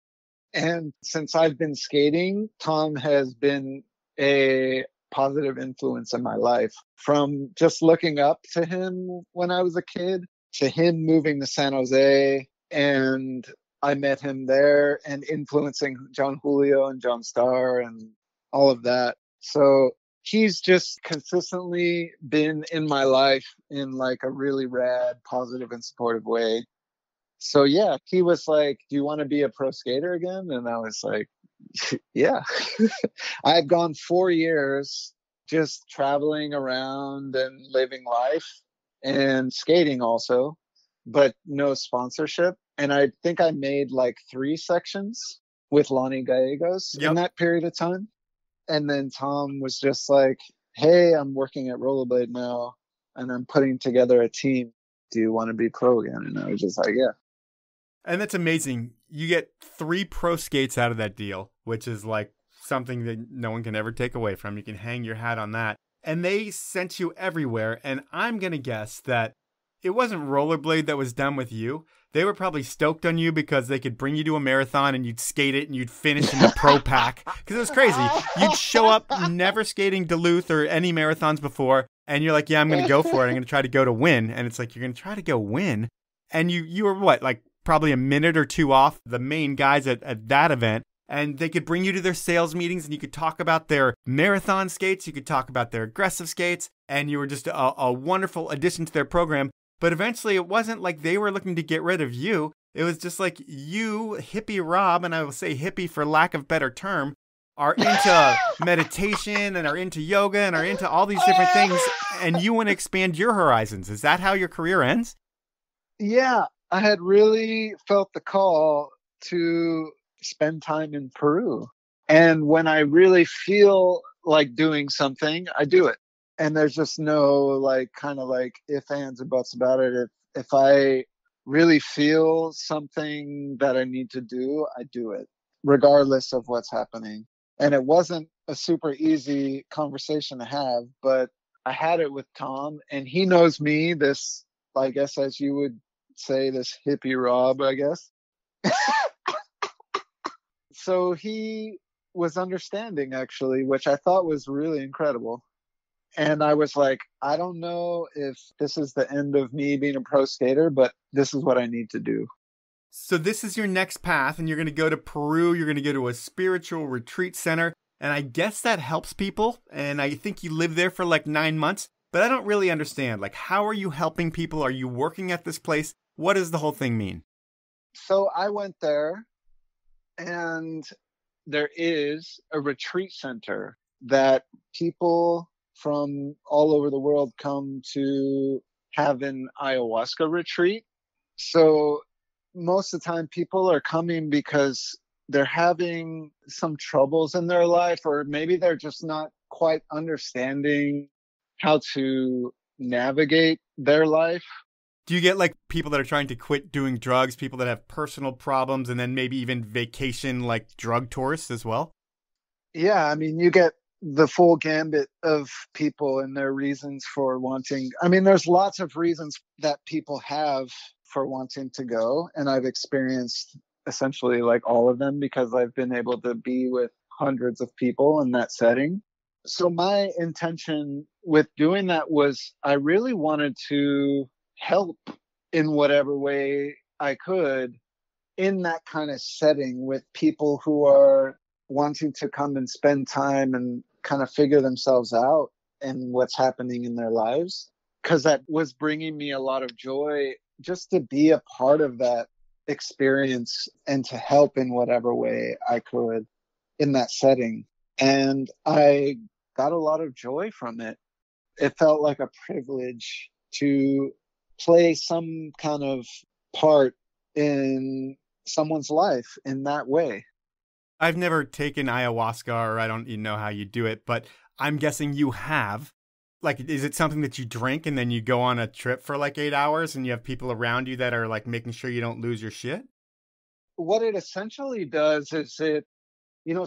S3: And since I've been skating, Tom has been a positive influence in my life, from just looking up to him when I was a kid to him moving to San Jose, and I met him there, and influencing John Julio and John Starr and all of that. So he's just consistently been in my life in like a really rad, positive and supportive way. So yeah, he was like, do you want to be a pro skater again? And I was like, yeah. I had gone 4 years just traveling around and living life and skating also, but no sponsorship. And I think I made like 3 sections with Lonnie Gallegos in that period of time. And then Tom was just like, hey, I'm working at Rollerblade now and I'm putting together a team. Do you want to be pro again? And I was just like, yeah.
S2: And that's amazing. You get 3 pro skates out of that deal, which is like something that no one can ever take away from. You can hang your hat on that. And they sent you everywhere. And I'm going to guess that it wasn't Rollerblade that was done with you. They were probably stoked on you because they could bring you to a marathon and you'd skate it and you'd finish in the pro pack. Because it was crazy. You'd show up never skating Duluth or any marathons before. And you're like, yeah, I'm going to go for it. I'm going to try to go to win. And it's like, you're going to try to go win. And you were what, like probably a minute or 2 off the main guys at that event. And they could bring you to their sales meetings and you could talk about their marathon skates. You could talk about their aggressive skates. And you were just a wonderful addition to their program. But eventually it wasn't like they were looking to get rid of you. It was just like you, hippie Rob, and I will say hippie for lack of better term, are into meditation and are into yoga and are into all these different things. And you want to expand your horizons. Is that how your career ends?
S3: Yeah, I had really felt the call to spend time in Peru. And when I really feel like doing something, I do it. And there's just no like kind of like ifs, ands, or buts about it. If I really feel something that I need to do, I do it, regardless of what's happening. And it wasn't a super easy conversation to have, but I had it with Tom, and he knows me, this, I guess, as you would say, this hippie Rob, I guess. So he was understanding, actually, which I thought was really incredible. And I was like, I don't know if this is the end of me being a pro skater, but this is what I need to do.
S2: So this is your next path, and you're going to go to Peru. You're going to go to a spiritual retreat center. And I guess that helps people. And I think you live there for like 9 months. But I don't really understand. Like, how are you helping people? Are you working at this place? What does the whole thing mean?
S3: So I went there, and there is a retreat center that people from all over the world come to have an ayahuasca retreat. So most of the time people are coming because they're having some troubles in their life, or maybe they're just not quite understanding how to navigate their life.
S2: Do you get like people that are trying to quit doing drugs, people that have personal problems, and then maybe even vacation like drug tourists as well?
S3: Yeah, I mean, you get the full gambit of people and their reasons for wanting. I mean, there's lots of reasons that people have for wanting to go. And I've experienced essentially like all of them because I've been able to be with hundreds of people in that setting. So my intention with doing that was I really wanted to help in whatever way I could in that kind of setting with people who are wanting to come and spend time and kind of figure themselves out and what's happening in their lives. Because that was bringing me a lot of joy just to be a part of that experience and to help in whatever way I could in that setting. And I got a lot of joy from it. It felt like a privilege to play some kind of part in someone's life in that way.
S2: I've never taken ayahuasca, or I don't even know how you do it, but I'm guessing you have. Like, is it something that you drink and then you go on a trip for like 8 hours and you have people around you that are like making sure you don't lose your shit?
S3: What it essentially does is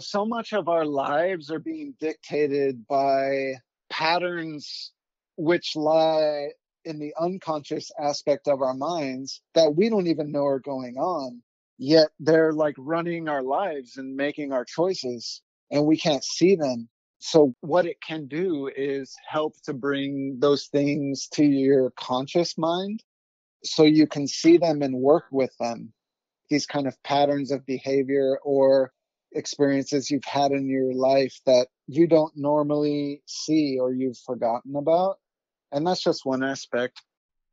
S3: so much of our lives are being dictated by patterns which lie in the unconscious aspect of our minds that we don't even know are going on. Yet they're like running our lives and making our choices, and we can't see them. So what it can do is help to bring those things to your conscious mind so you can see them and work with them. These kind of patterns of behavior or experiences you've had in your life that you don't normally see or you've forgotten about. And that's just one aspect.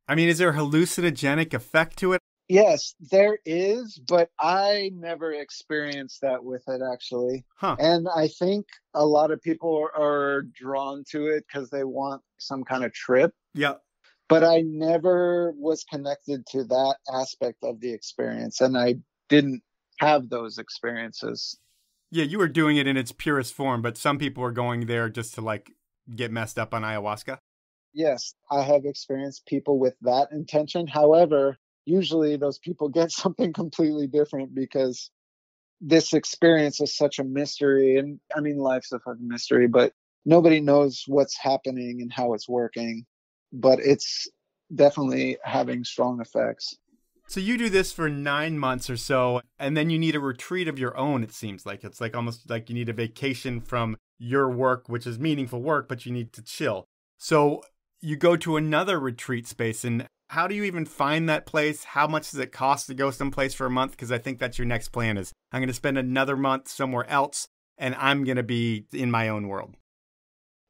S2: I mean, is there a hallucinogenic effect to it?
S3: Yes, there is, but I never experienced that with it, actually.
S2: Huh.
S3: And I think a lot of people are drawn to it because they want some kind of trip.
S2: Yeah.
S3: But I never was connected to that aspect of the experience, and I didn't have those experiences.
S2: Yeah, you were doing it in its purest form, but some people are going there just to like get messed up on ayahuasca.
S3: Yes, I have experienced people with that intention. However, usually those people get something completely different because this experience is such a mystery. And I mean, life's a fucking mystery, but nobody knows what's happening and how it's working. But it's definitely having strong effects.
S2: So you do this for 9 months or so, and then you need a retreat of your own, it seems like. It's like almost like you need a vacation from your work, which is meaningful work, but you need to chill. So you go to another retreat space, and how do you even find that place? How much does it cost to go someplace for a month? Because I think that's your next plan is I'm going to spend another month somewhere else, and I'm going to be in my own world.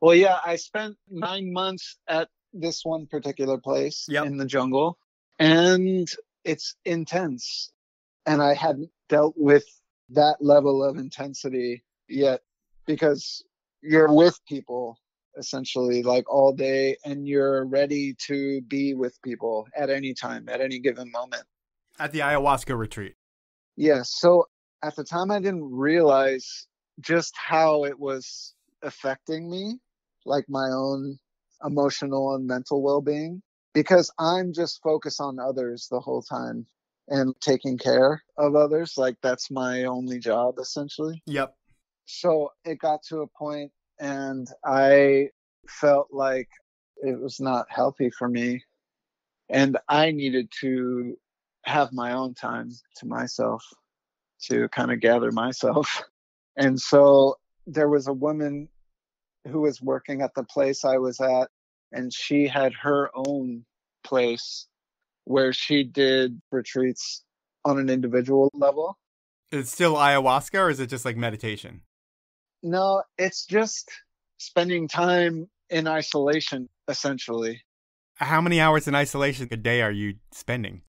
S3: Well, yeah, I spent 9 months at this one particular place in the jungle, and it's intense. And I hadn't dealt with that level of intensity yet because you're with people essentially like all day, and you're ready to be with people at any time, at any given moment.
S2: At the ayahuasca retreat.
S3: Yes. So at the time, I didn't realize just how it was affecting me, like my own emotional and mental well-being, because I'm just focused on others the whole time and taking care of others. Like that's my only job, essentially.
S2: Yep.
S3: So it got to a point and I felt like it was not healthy for me. And I needed to have my own time to myself to kind of gather myself. And so there was a woman who was working at the place I was at, and she had her own place where she did retreats on an individual level.
S2: It's still ayahuasca, or is it just like meditation?
S3: No, it's just spending time in isolation, essentially.
S2: How many hours in isolation a day are you spending?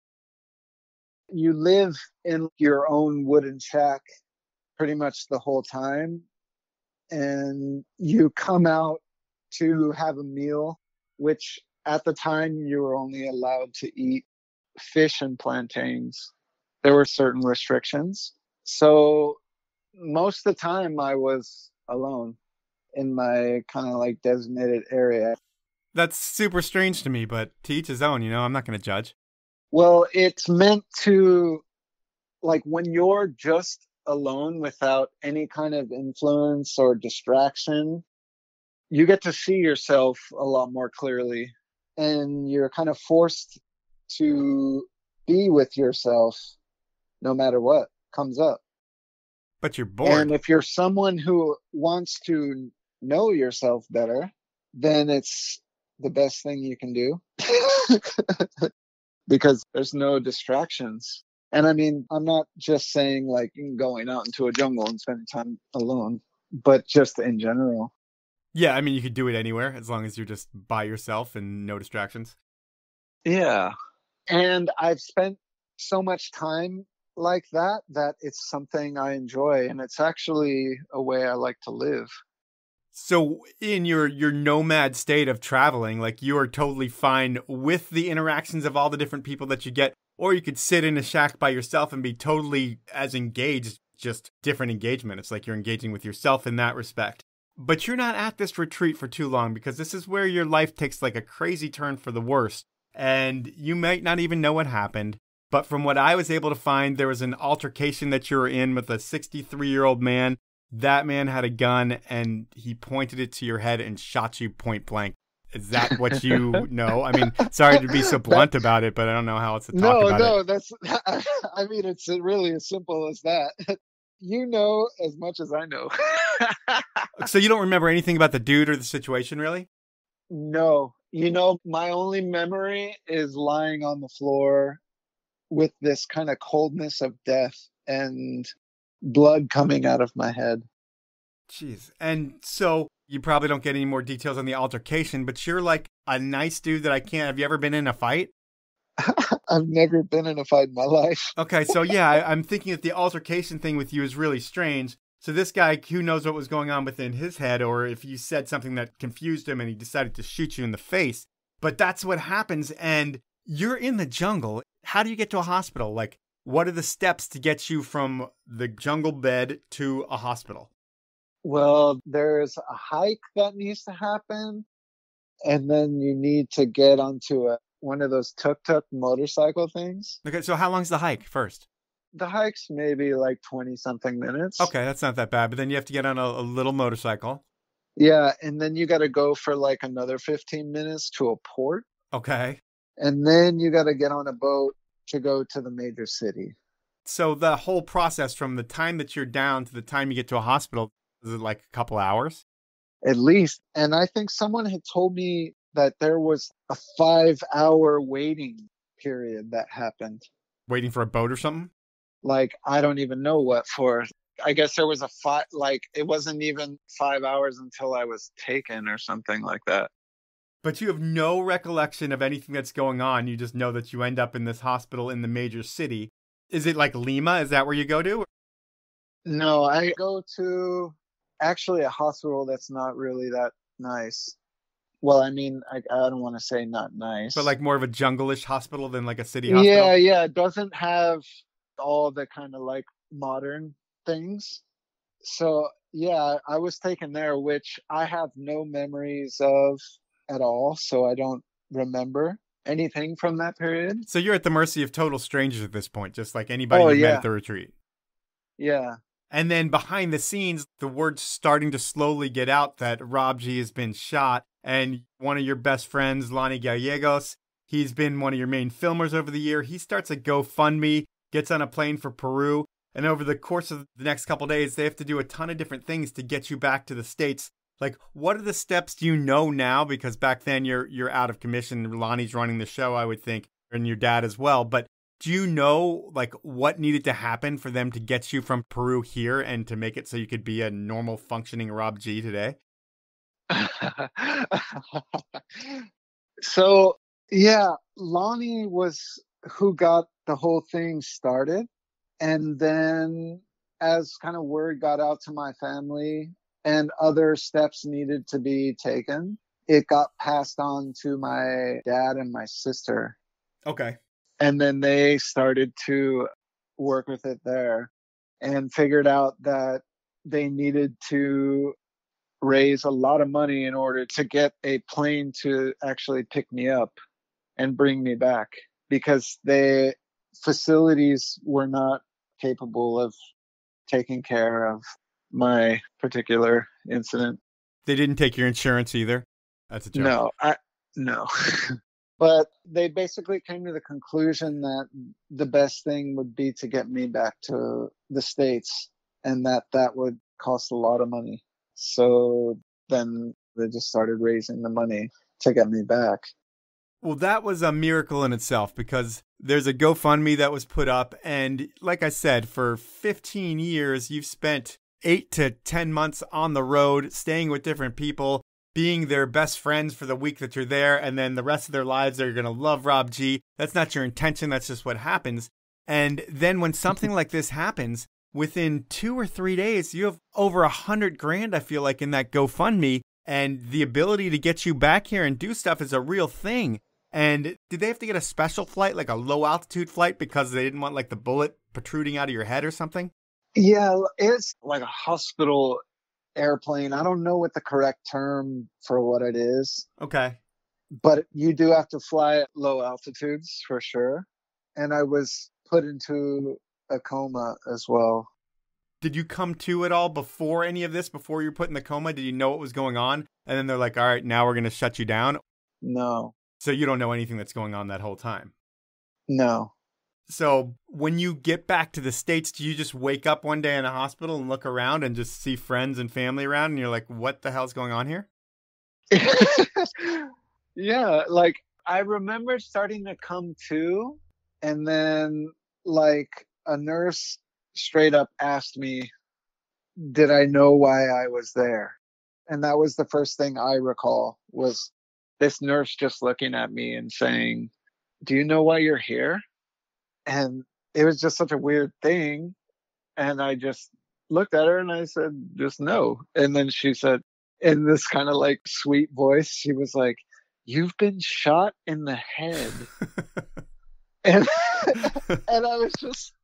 S3: You live in your own wooden shack pretty much the whole time, and you come out to have a meal, which at the time you were only allowed to eat fish and plantains. There were certain restrictions. So most of the time I was alone in my kind of like designated area.
S2: That's super strange to me, but to each his own, I'm not going to judge.
S3: Well, it's meant to, like, when you're just alone without any kind of influence or distraction, you get to see yourself a lot more clearly, and you're kind of forced to be with yourself no matter what comes up.
S2: But you're bored.
S3: And if you're someone who wants to know yourself better, then it's the best thing you can do because there's no distractions. And I mean, I'm not just saying like going out into a jungle and spending time alone, but just in general.
S2: Yeah, I mean, you could do it anywhere as long as you're just by yourself and no distractions.
S3: Yeah. And I've spent so much time like that it's something I enjoy, and it's actually a way I like to live.
S2: So in your nomad state of traveling, like you are totally fine with the interactions of all the different people that you get, or you could sit in a shack by yourself and be totally as engaged, just different engagement. It's like you're engaging with yourself in that respect. But you're not at this retreat for too long because this is where your life takes like a crazy turn for the worst. And you might not even know what happened. But from what I was able to find, there was an altercation that you were in with a 63-year-old man. That man had a gun and he pointed it to your head and shot you point blank. Is that what you know? I mean, sorry to be so blunt about it, but I don't know how else to talk about it.
S3: No, that's, I mean, it's really as simple as that. You know as much as I know.
S2: So you don't remember anything about the dude or the situation, really?
S3: No. My only memory is lying on the floor with this kind of coldness of death and blood coming out of my head.
S2: Jeez. And so you probably don't get any more details on the altercation, but you're like a nice dude that I can't. Have you ever been in a fight?
S3: I've never been in a fight in my life.
S2: Okay, so yeah, I'm thinking that the altercation thing with you is really strange. So this guy, who knows what was going on within his head, or if you said something that confused him and he decided to shoot you in the face. But that's what happens, and you're in the jungle. How do you get to a hospital? Like, what are the steps to get you from the jungle bed to a hospital?
S3: Well, there's a hike that needs to happen, and then you need to get onto one of those tuk-tuk motorcycle things.
S2: Okay, so how long's the hike first?
S3: The hike's maybe like 20-something minutes.
S2: Okay, that's not that bad, but then you have to get on a little motorcycle.
S3: Yeah, and then you got to go for like another 15 minutes to a port.
S2: Okay.
S3: And then you got to get on a boat to go to the major city.
S2: So the whole process from the time that you're down to the time you get to a hospital, is it like a couple hours?
S3: At least. And I think someone had told me that there was a 5-hour waiting period that happened.
S2: Waiting for a boat or something?
S3: Like, I don't even know what for. I guess there was it wasn't even 5 hours until I was taken or something like that.
S2: But you have no recollection of anything that's going on. You just know that you end up in this hospital in the major city. Is it like Lima? Is that where you go to?
S3: No, I go to actually a hospital that's not really that nice. Well, I mean, I don't want to say not nice.
S2: But like more of a jungle-ish hospital than like a city hospital?
S3: Yeah. It doesn't have all the kind of like modern things. So, yeah, I was taken there, which I have no memories of at all. So I don't remember anything from that period.
S2: So you're at the mercy of total strangers at this point, just like anybody you met at the retreat.
S3: Yeah.
S2: And then behind the scenes, the word's starting to slowly get out that Rob G has been shot. And one of your best friends, Lonnie Gallegos, he's been one of your main filmers over the year. He starts a GoFundMe, gets on a plane for Peru. And over the course of the next couple of days, they have to do a ton of different things to get you back to the States Like, what are the steps do you know now? Because back then you're out of commission. Lonnie's running the show, I would think, and your dad as well. But do you know, like, what needed to happen for them to get you from Peru here and to make it so you could be a normal functioning Rob G today?
S3: So, yeah, Lonnie was who got the whole thing started. And then as kind of word got out to my family and other steps needed to be taken, it got passed on to my dad and my sister.
S2: Okay.
S3: And then they started to work with it there and figured out that they needed to raise a lot of money in order to get a plane to actually pick me up and bring me back, because the facilities were not capable of taking care of my particular incident.
S2: They didn't take your insurance either? That's a joke.
S3: No. But they basically came to the conclusion that the best thing would be to get me back to the States, and that would cost a lot of money. So then they just started raising the money to get me back.
S2: Well, that was a miracle in itself, because there's a GoFundMe that was put up. And like I said, for 15 years, you've spent 8 to 10 months on the road, staying with different people, being their best friends for the week that you're there. And then the rest of their lives, they're going to love Rob G. That's not your intention. That's just what happens. And then when something like this happens, within 2 or 3 days, you have over $100,000, I feel like, in that GoFundMe. And the ability to get you back here and do stuff is a real thing. And did they have to get a special flight, like a low altitude flight, because they didn't want like the bullet protruding out of your head or something?
S3: Yeah, it's like a hospital airplane. I don't know what the correct term for what it is.
S2: Okay.
S3: But you do have to fly at low altitudes for sure. And I was put into a coma as well.
S2: Did you come to it all before any of this, before you were put in the coma? Did you know what was going on? And then they're like, all right, now we're going to shut you down?
S3: No.
S2: So you don't know anything that's going on that whole time?
S3: No.
S2: So when you get back to the States, do you just wake up one day in a hospital and look around and just see friends and family around and you're like, what the hell's going on here?
S3: Yeah, like I remember starting to come to, and then like a nurse straight up asked me, did I know why I was there? And that was the first thing I recall, was this nurse just looking at me and saying, do you know why you're here? And it was just such a weird thing. And I just looked at her and I said, just no. And then she said, in this kind of like sweet voice, she was like, you've been shot in the head. and and I was just,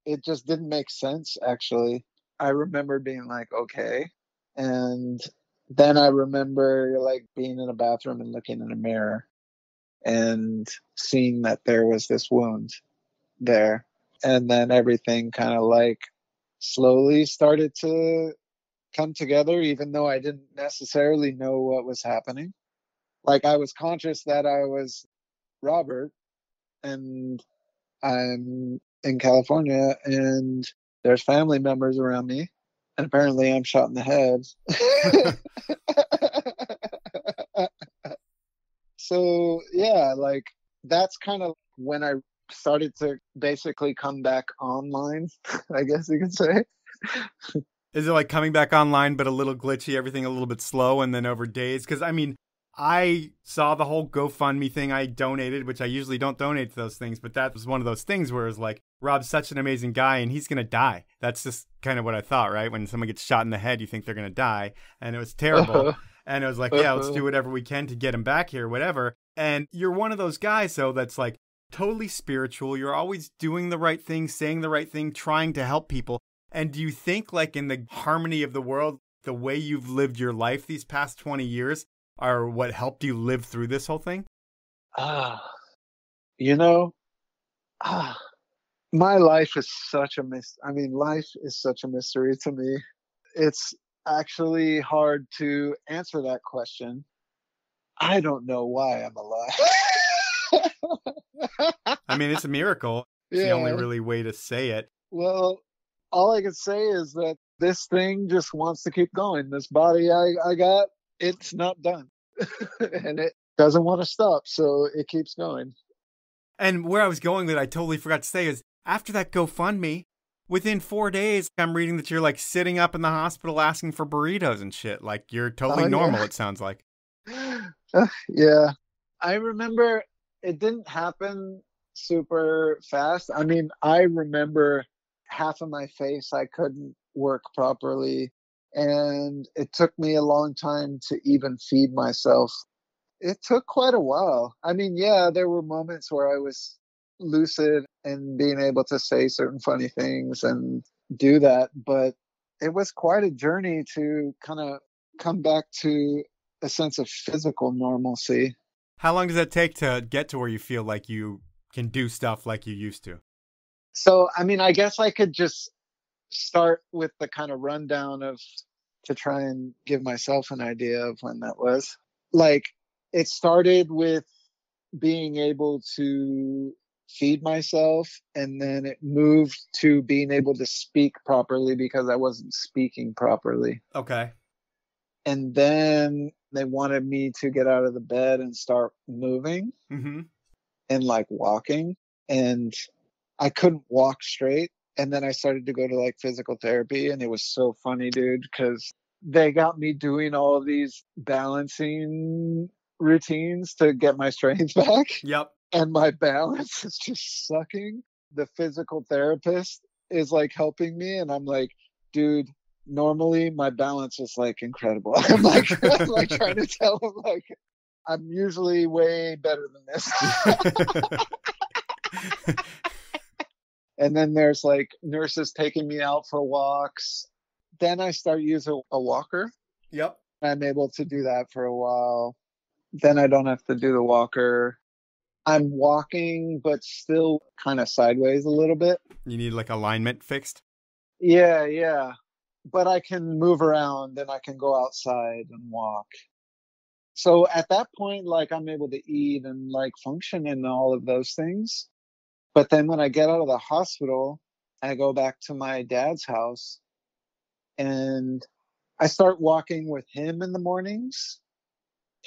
S3: it just didn't make sense, actually. I remember being like, okay. And then I remember like being in a bathroom and looking in a mirror and seeing that there was this wound there. And then everything kind of like slowly started to come together, even though I didn't necessarily know what was happening. Like I was conscious that I was Robert and I'm in California and there's family members around me. And apparently I'm shot in the head. So, yeah, like that's kind of when I started to basically come back online, I guess you could say.
S2: Is it like coming back online, but a little glitchy, everything a little bit slow, and then over days? Because, I mean, I saw the whole GoFundMe thing. I donated, which I usually don't donate to those things, but that was one of those things where it's like, Rob's such an amazing guy and he's going to die. That's just kind of what I thought, right? When someone gets shot in the head, you think they're going to die. And it was terrible. And it was like, yeah, let's do whatever we can to get him back here, whatever. And you're one of those guys, though, that's like totally spiritual. You're always doing the right thing, saying the right thing, trying to help people. And do you think, like, in the harmony of the world, the way you've lived your life these past 20 years are what helped you live through this whole thing?
S3: You know, my life is such a life is such a mystery to me. It's actually hard to answer that question. I don't know why I'm alive.
S2: I mean, it's a miracle. It's the only really way to say it.
S3: Well, all I can say is that this thing just wants to keep going. This body I got, it's not done. And it doesn't want to stop, so it keeps going.
S2: And where I was going that I totally forgot to say is, after that GoFundMe, within 4 days, I'm reading that you're like sitting up in the hospital asking for burritos and shit. Like you're totally normal, yeah. It sounds like.
S3: Yeah. I remember it didn't happen super fast. I mean, I remember half of my face I couldn't work properly. And it took me a long time to even feed myself. It took quite a while. I mean, yeah, there were moments where I was lucid and being able to say certain funny things and do that. But it was quite a journey to kind of come back to a sense of physical normalcy.
S2: How long does that take to get to where you feel like you can do stuff like you used to?
S3: So, I mean, I guess I could just start with the kind of rundown to try and give myself an idea of when that was. Like, it started with being able to feed myself, and then it moved to being able to speak properly because I wasn't speaking properly.
S2: Okay.
S3: And then they wanted me to get out of the bed and start moving and like walking. And I couldn't walk straight. And then I started to go to like physical therapy, and it was so funny, dude, because they got me doing all of these balancing routines to get my strength back.
S2: Yep.
S3: And my balance is just sucking. The physical therapist is like helping me, and I'm like, dude, normally my balance is like incredible. I'm like trying to tell him like I'm usually way better than this. And then there's like nurses taking me out for walks. Then I start using a walker.
S2: Yep.
S3: I'm able to do that for a while. Then I don't have to do the walker. I'm walking, but still kind of sideways a little bit.
S2: You need like alignment fixed?
S3: Yeah. But I can move around and I can go outside and walk. So at that point, like I'm able to eat and like function in all of those things. But then when I get out of the hospital, I go back to my dad's house and I start walking with him in the mornings.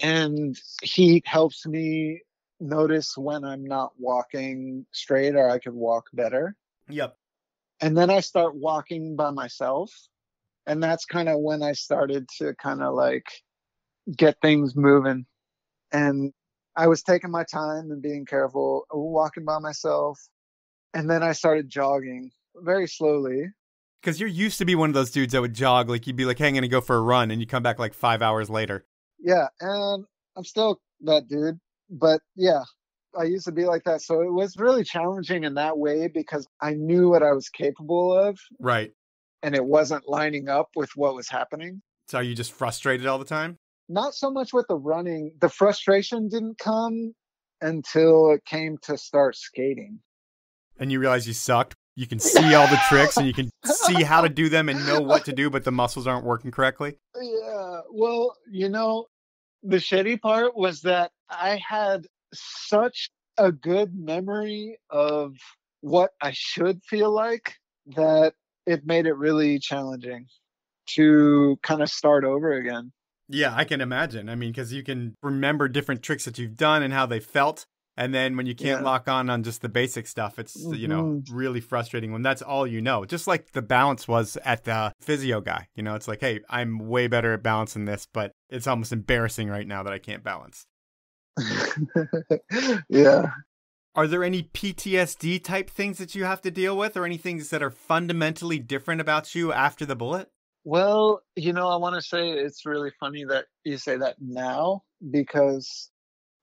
S3: And he helps me notice when I'm not walking straight or I could walk better.
S2: Yep.
S3: And then I start walking by myself. And that's kind of when I started to kind of like get things moving. And I was taking my time and being careful, walking by myself. And then I started jogging very slowly.
S2: Because you're used to be one of those dudes that would jog. Like you'd be like, hey, I'm going to go for a run. And you come back like 5 hours later.
S3: Yeah. And I'm still that dude. But yeah, I used to be like that. So it was really challenging in that way because I knew what I was capable of.
S2: Right.
S3: And it wasn't lining up with what was happening.
S2: So are you just frustrated all the time?
S3: Not so much with the running. The frustration didn't come until it came to start skating.
S2: And you realize you sucked. You can see all the tricks and you can see how to do them and know what to do, but the muscles aren't working correctly.
S3: Yeah. Well, you know, the shitty part was that I had such a good memory of what I should feel like that it made it really challenging to kind of start over again.
S2: Yeah, I can imagine. I mean, because you can remember different tricks that you've done and how they felt. And then when you can't lock on just the basic stuff, it's, you know, really frustrating when that's all you know. Just like the balance was at the physio guy. You know, it's like, hey, I'm way better at balancing this, but it's almost embarrassing right now that I can't balance.
S3: Yeah.
S2: Are there any PTSD type things that you have to deal with or any things that are fundamentally different about you after the bullet?
S3: Well, you know, I want to say it's really funny that you say that now because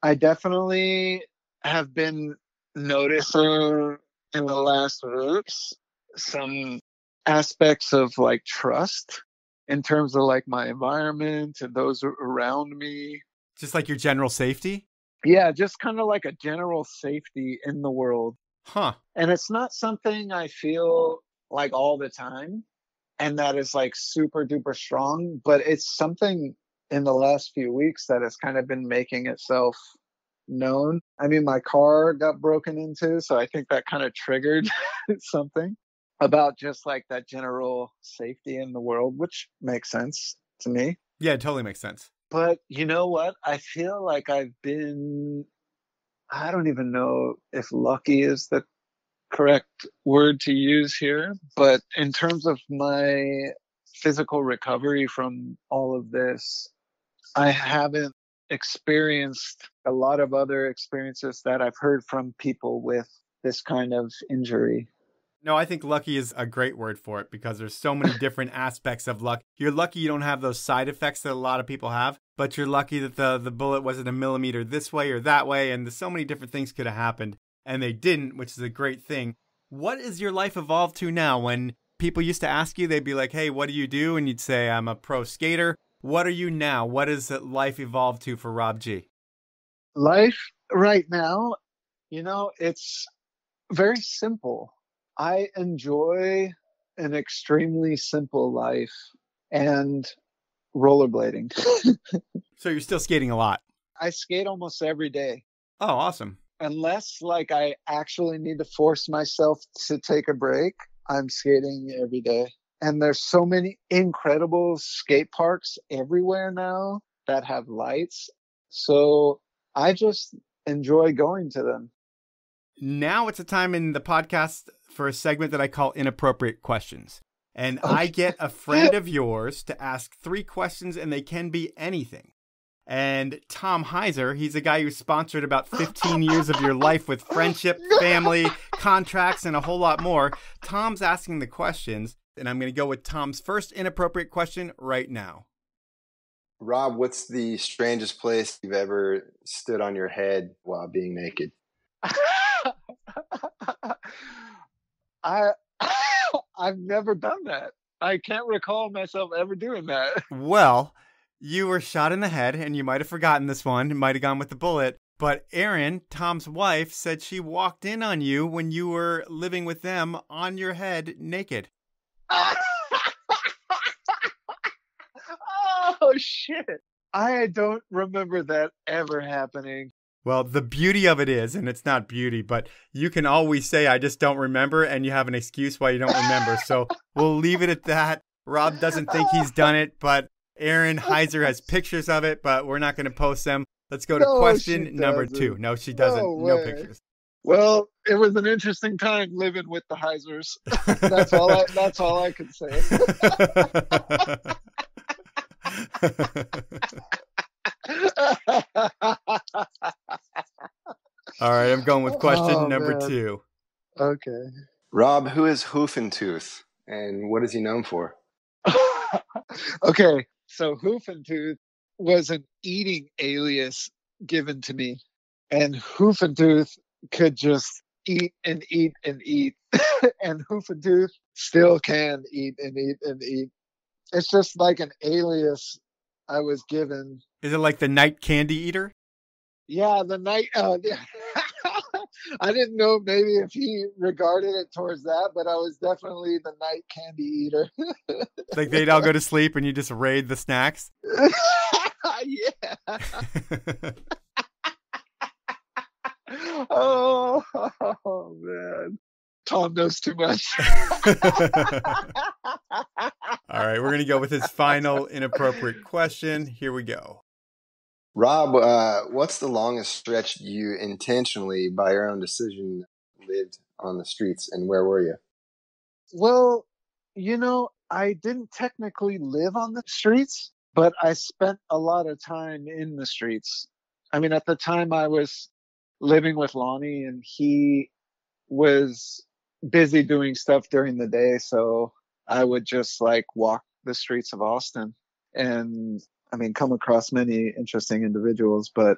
S3: I definitely have been noticing in the last weeks some aspects of like trust in terms of like my environment and those around me.
S2: Just like your general safety?
S3: Yeah, just kind of like a general safety in the world.
S2: Huh.
S3: And it's not something I feel like all the time and that is like super duper strong, but it's something in the last few weeks that has kind of been making itself known. I mean, my car got broken into, so I think that kind of triggered something. about just like that general safety in the world, which makes sense to me.
S2: Yeah, it totally makes sense.
S3: But you know what? I feel like I don't even know if lucky is the correct word to use here, but in terms of my physical recovery from all of this, I haven't experienced a lot of other experiences that I've heard from people with this kind of injury.
S2: No, I think lucky is a great word for it because there's so many different aspects of luck. You're lucky you don't have those side effects that a lot of people have, but you're lucky that the bullet wasn't a millimeter this way or that way, and so many different things could have happened, and they didn't, which is a great thing. What is your life evolved to now? When people used to ask you, they'd be like, hey, what do you do? And you'd say, I'm a pro skater. What are you now? What has life evolved to for Rob G?
S3: Life right now, it's very simple. I enjoy an extremely simple life and rollerblading.
S2: So you're still skating a lot?
S3: I skate almost every day.
S2: Oh, awesome.
S3: Unless like I actually need to force myself to take a break, I'm skating every day. And there's so many incredible skate parks everywhere now that have lights. So I just enjoy going to them.
S2: Now it's a time in the podcast for a segment that I call Inappropriate Questions. And okay. I get a friend of yours to ask 3 questions, and they can be anything. And Tom Hyser, he's a guy who sponsored about 15 years of your life with friendship, family, contracts, and a whole lot more. Tom's asking the questions, and I'm going to go with Tom's first inappropriate question right now.
S4: Rob, what's the strangest place you've ever stood on your head while being naked?
S3: I've never done that. I can't recall myself ever doing that.
S2: Well, you were shot in the head, and you might have forgotten this one. It might have gone with the bullet. But Erin, Tom's wife, said she walked in on you when you were living with them on your head naked.
S3: Oh, shit. I don't remember that ever happening.
S2: Well, the beauty of it is, and it's not beauty, but you can always say, I just don't remember, and you have an excuse why you don't remember. So we'll leave it at that. Rob doesn't think he's done it, but Erin Hyser has pictures of it, but we're not going to post them. Let's go to question number 2. No, she doesn't. No pictures.
S3: Well, it was an interesting time living with the Hysers. That's all I can say.
S2: All right, I'm going with question number 2.
S3: Okay.
S4: Rob, who is Hoofentooth, and what is he known for?
S3: Okay, so Hoofentooth was an eating alias given to me, and Hoofentooth could just eat and eat and eat, and Hoofentooth still can eat and eat and eat. It's just like an alias I was given.
S2: Is it like the night candy eater?
S3: Yeah, the night. I didn't know maybe if he regarded it towards that, but I was definitely the night candy eater.
S2: Like they'd all go to sleep and you just raid the snacks?
S3: Yeah. Oh, man. Tom knows too much.
S2: All right, we're going to go with his final inappropriate question. Here we go.
S4: Rob, what's the longest stretch you intentionally, by your own decision, lived on the streets, and where were you?
S3: Well, I didn't technically live on the streets, but I spent a lot of time in the streets. I mean, at the time I was living with Lonnie, and he was busy doing stuff during the day, so I would just like walk the streets of Austin and come across many interesting individuals, but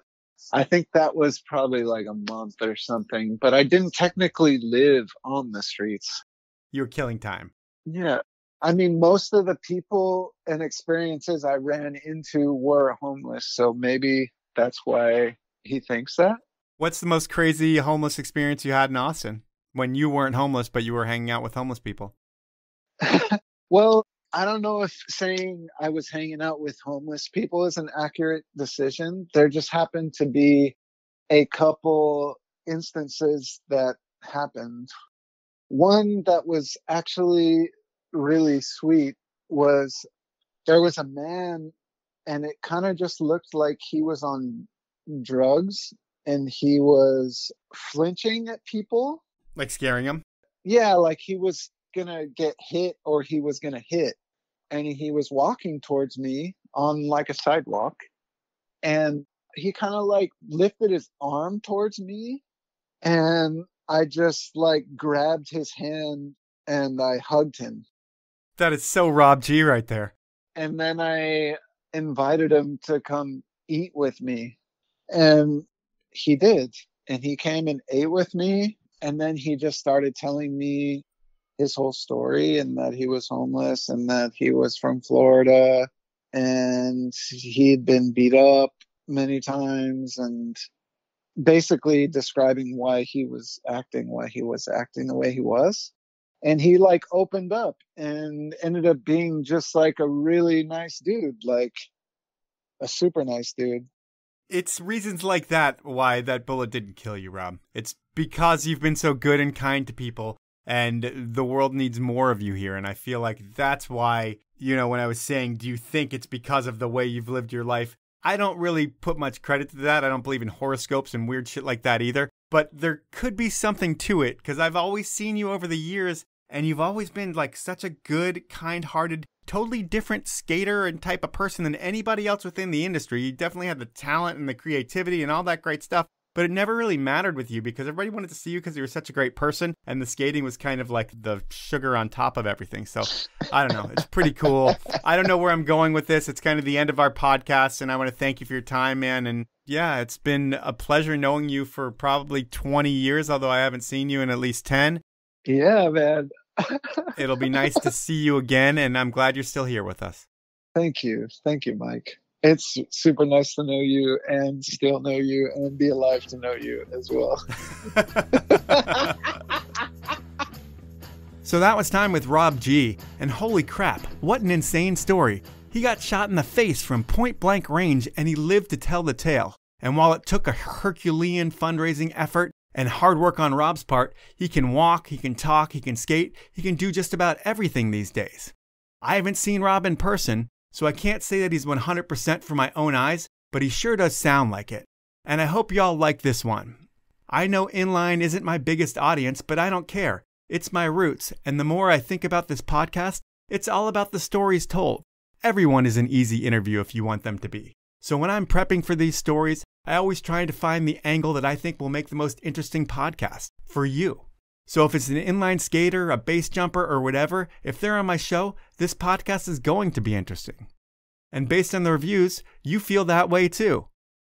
S3: I think that was probably like a month or something, but I didn't technically live on the streets.
S2: You were killing time.
S3: Yeah. Most of the people and experiences I ran into were homeless, so maybe that's why he thinks that.
S2: What's the most crazy homeless experience you had in Austin when you weren't homeless, but you were hanging out with homeless people?
S3: Well, I don't know if saying I was hanging out with homeless people is an accurate decision. There just happened to be a couple instances that happened. One that was actually really sweet was there was a man, and it kind of just looked like he was on drugs, and he was flinching at people.
S2: Like scaring him?
S3: Yeah, like he was gonna get hit or he was gonna hit. And he was walking towards me on like a sidewalk. And he kind of like lifted his arm towards me. And I just like grabbed his hand and I hugged him.
S2: That is so Rob G right there.
S3: And then I invited him to come eat with me. And he did. And he came and ate with me. And then he just started telling me his whole story, and that he was homeless, and that he was from Florida, and he'd been beat up many times, and basically describing why he was acting the way he was. And he like opened up and ended up being just like a really nice dude, like a super nice dude.
S2: It's reasons like that why that bullet didn't kill you, Rob. It's because you've been so good and kind to people, and the world needs more of you here. And I feel like that's why, you know, when I was saying, do you think it's because of the way you've lived your life? I don't really put much credit to that. I don't believe in horoscopes and weird shit like that either. But there could be something to it, because I've always seen you over the years, and you've always been like such a good, kind-hearted, totally different skater and type of person than anybody else within the industry. You definitely had the talent and the creativity and all that great stuff, but it never really mattered with you because everybody wanted to see you because you were such a great person, and the skating was kind of like the sugar on top of everything. So I don't know. It's pretty cool. I don't know where I'm going with this. It's kind of the end of our podcast, and I want to thank you for your time, man. And yeah, it's been a pleasure knowing you for probably 20 years, although I haven't seen you in at least 10.
S3: Yeah, man.
S2: It'll be nice to see you again, and I'm glad you're still here with us.
S3: Thank you, Mike. It's super nice to know you and still know you and be alive to know you as well.
S2: So that was time with Rob G. And holy crap, what an insane story. He got shot in the face from point blank range, and he lived to tell the tale. And while it took a Herculean fundraising effort and hard work on Rob's part, he can walk, he can talk, he can skate, he can do just about everything these days. I haven't seen Rob in person, so I can't say that he's 100% from my own eyes, but he sure does sound like it. And I hope y'all like this one. I know inline isn't my biggest audience, but I don't care. It's my roots, and the more I think about this podcast, it's all about the stories told. Everyone is an easy interview if you want them to be. So when I'm prepping for these stories, I always try to find the angle that I think will make the most interesting podcast for you. So if it's an inline skater, a base jumper, or whatever, if they're on my show, this podcast is going to be interesting. And based on the reviews, you feel that way too.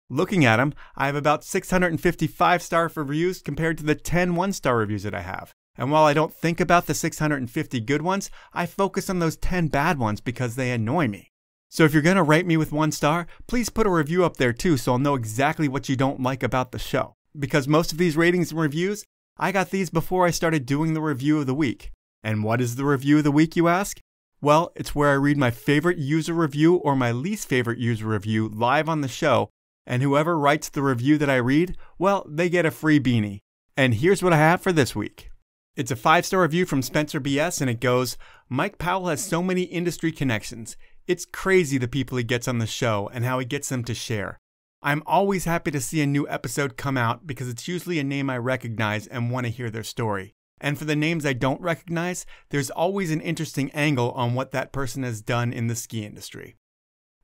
S2: Looking at them, I have about 650 5-star reviews compared to the 10 1-star reviews that I have. And while I don't think about the 650 good ones, I focus on those 10 bad ones because they annoy me. So if you're going to rate me with 1 star, please put a review up there too so I'll know exactly what you don't like about the show. Because most of these ratings and reviews, I got these before I started doing the review of the week. And what is the review of the week, you ask? Well, it's where I read my favorite user review or my least favorite user review live on the show, and whoever writes the review that I read, well, they get a free beanie. And here's what I have for this week. It's a 5-star review from Spencer BS, and it goes, Mike Powell has so many industry connections. It's crazy the people he gets on the show and how he gets them to share. I'm always happy to see a new episode come out because it's usually a name I recognize and want to hear their story. And for the names I don't recognize, there's always an interesting angle on what that person has done in the ski industry.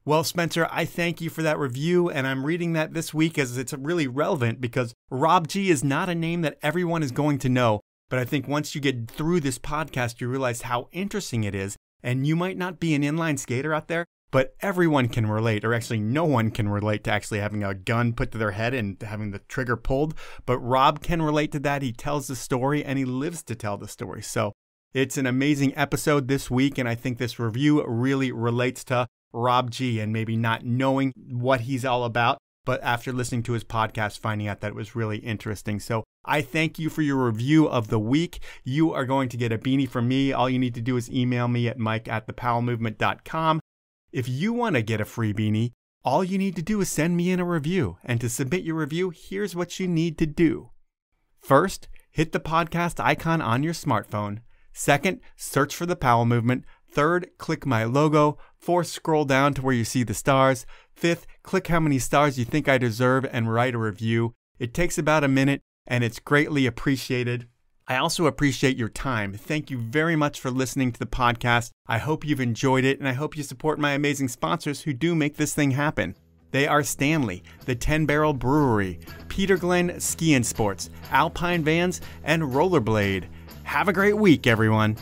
S2: Well, Spencer, I thank you for that review, and I'm reading that this week as it's really relevant because Rob G is not a name that everyone is going to know, but I think once you get through this podcast, you realize how interesting it is, and you might not be an inline skater out there, but everyone can relate, or actually no one can relate to actually having a gun put to their head and having the trigger pulled. But Rob can relate to that. He tells the story and he lives to tell the story. So it's an amazing episode this week. And I think this review really relates to Rob G and maybe not knowing what he's all about, but after listening to his podcast, finding out that it was really interesting. So I thank you for your review of the week. You are going to get a beanie from me. All you need to do is email me at mike@thepowellmovement.com. If you want to get a free beanie, all you need to do is send me in a review. And to submit your review, here's what you need to do. First, hit the podcast icon on your smartphone. Second, search for the Powell Movement. Third, click my logo. Fourth, scroll down to where you see the stars. Fifth, click how many stars you think I deserve and write a review. It takes about a minute and it's greatly appreciated. I also appreciate your time. Thank you very much for listening to the podcast. I hope you've enjoyed it and I hope you support my amazing sponsors who do make this thing happen. They are Stanley, the 10 Barrel Brewery, Peter Glenn Ski and Sports, Alpine Vans, and Rollerblade. Have a great week, everyone.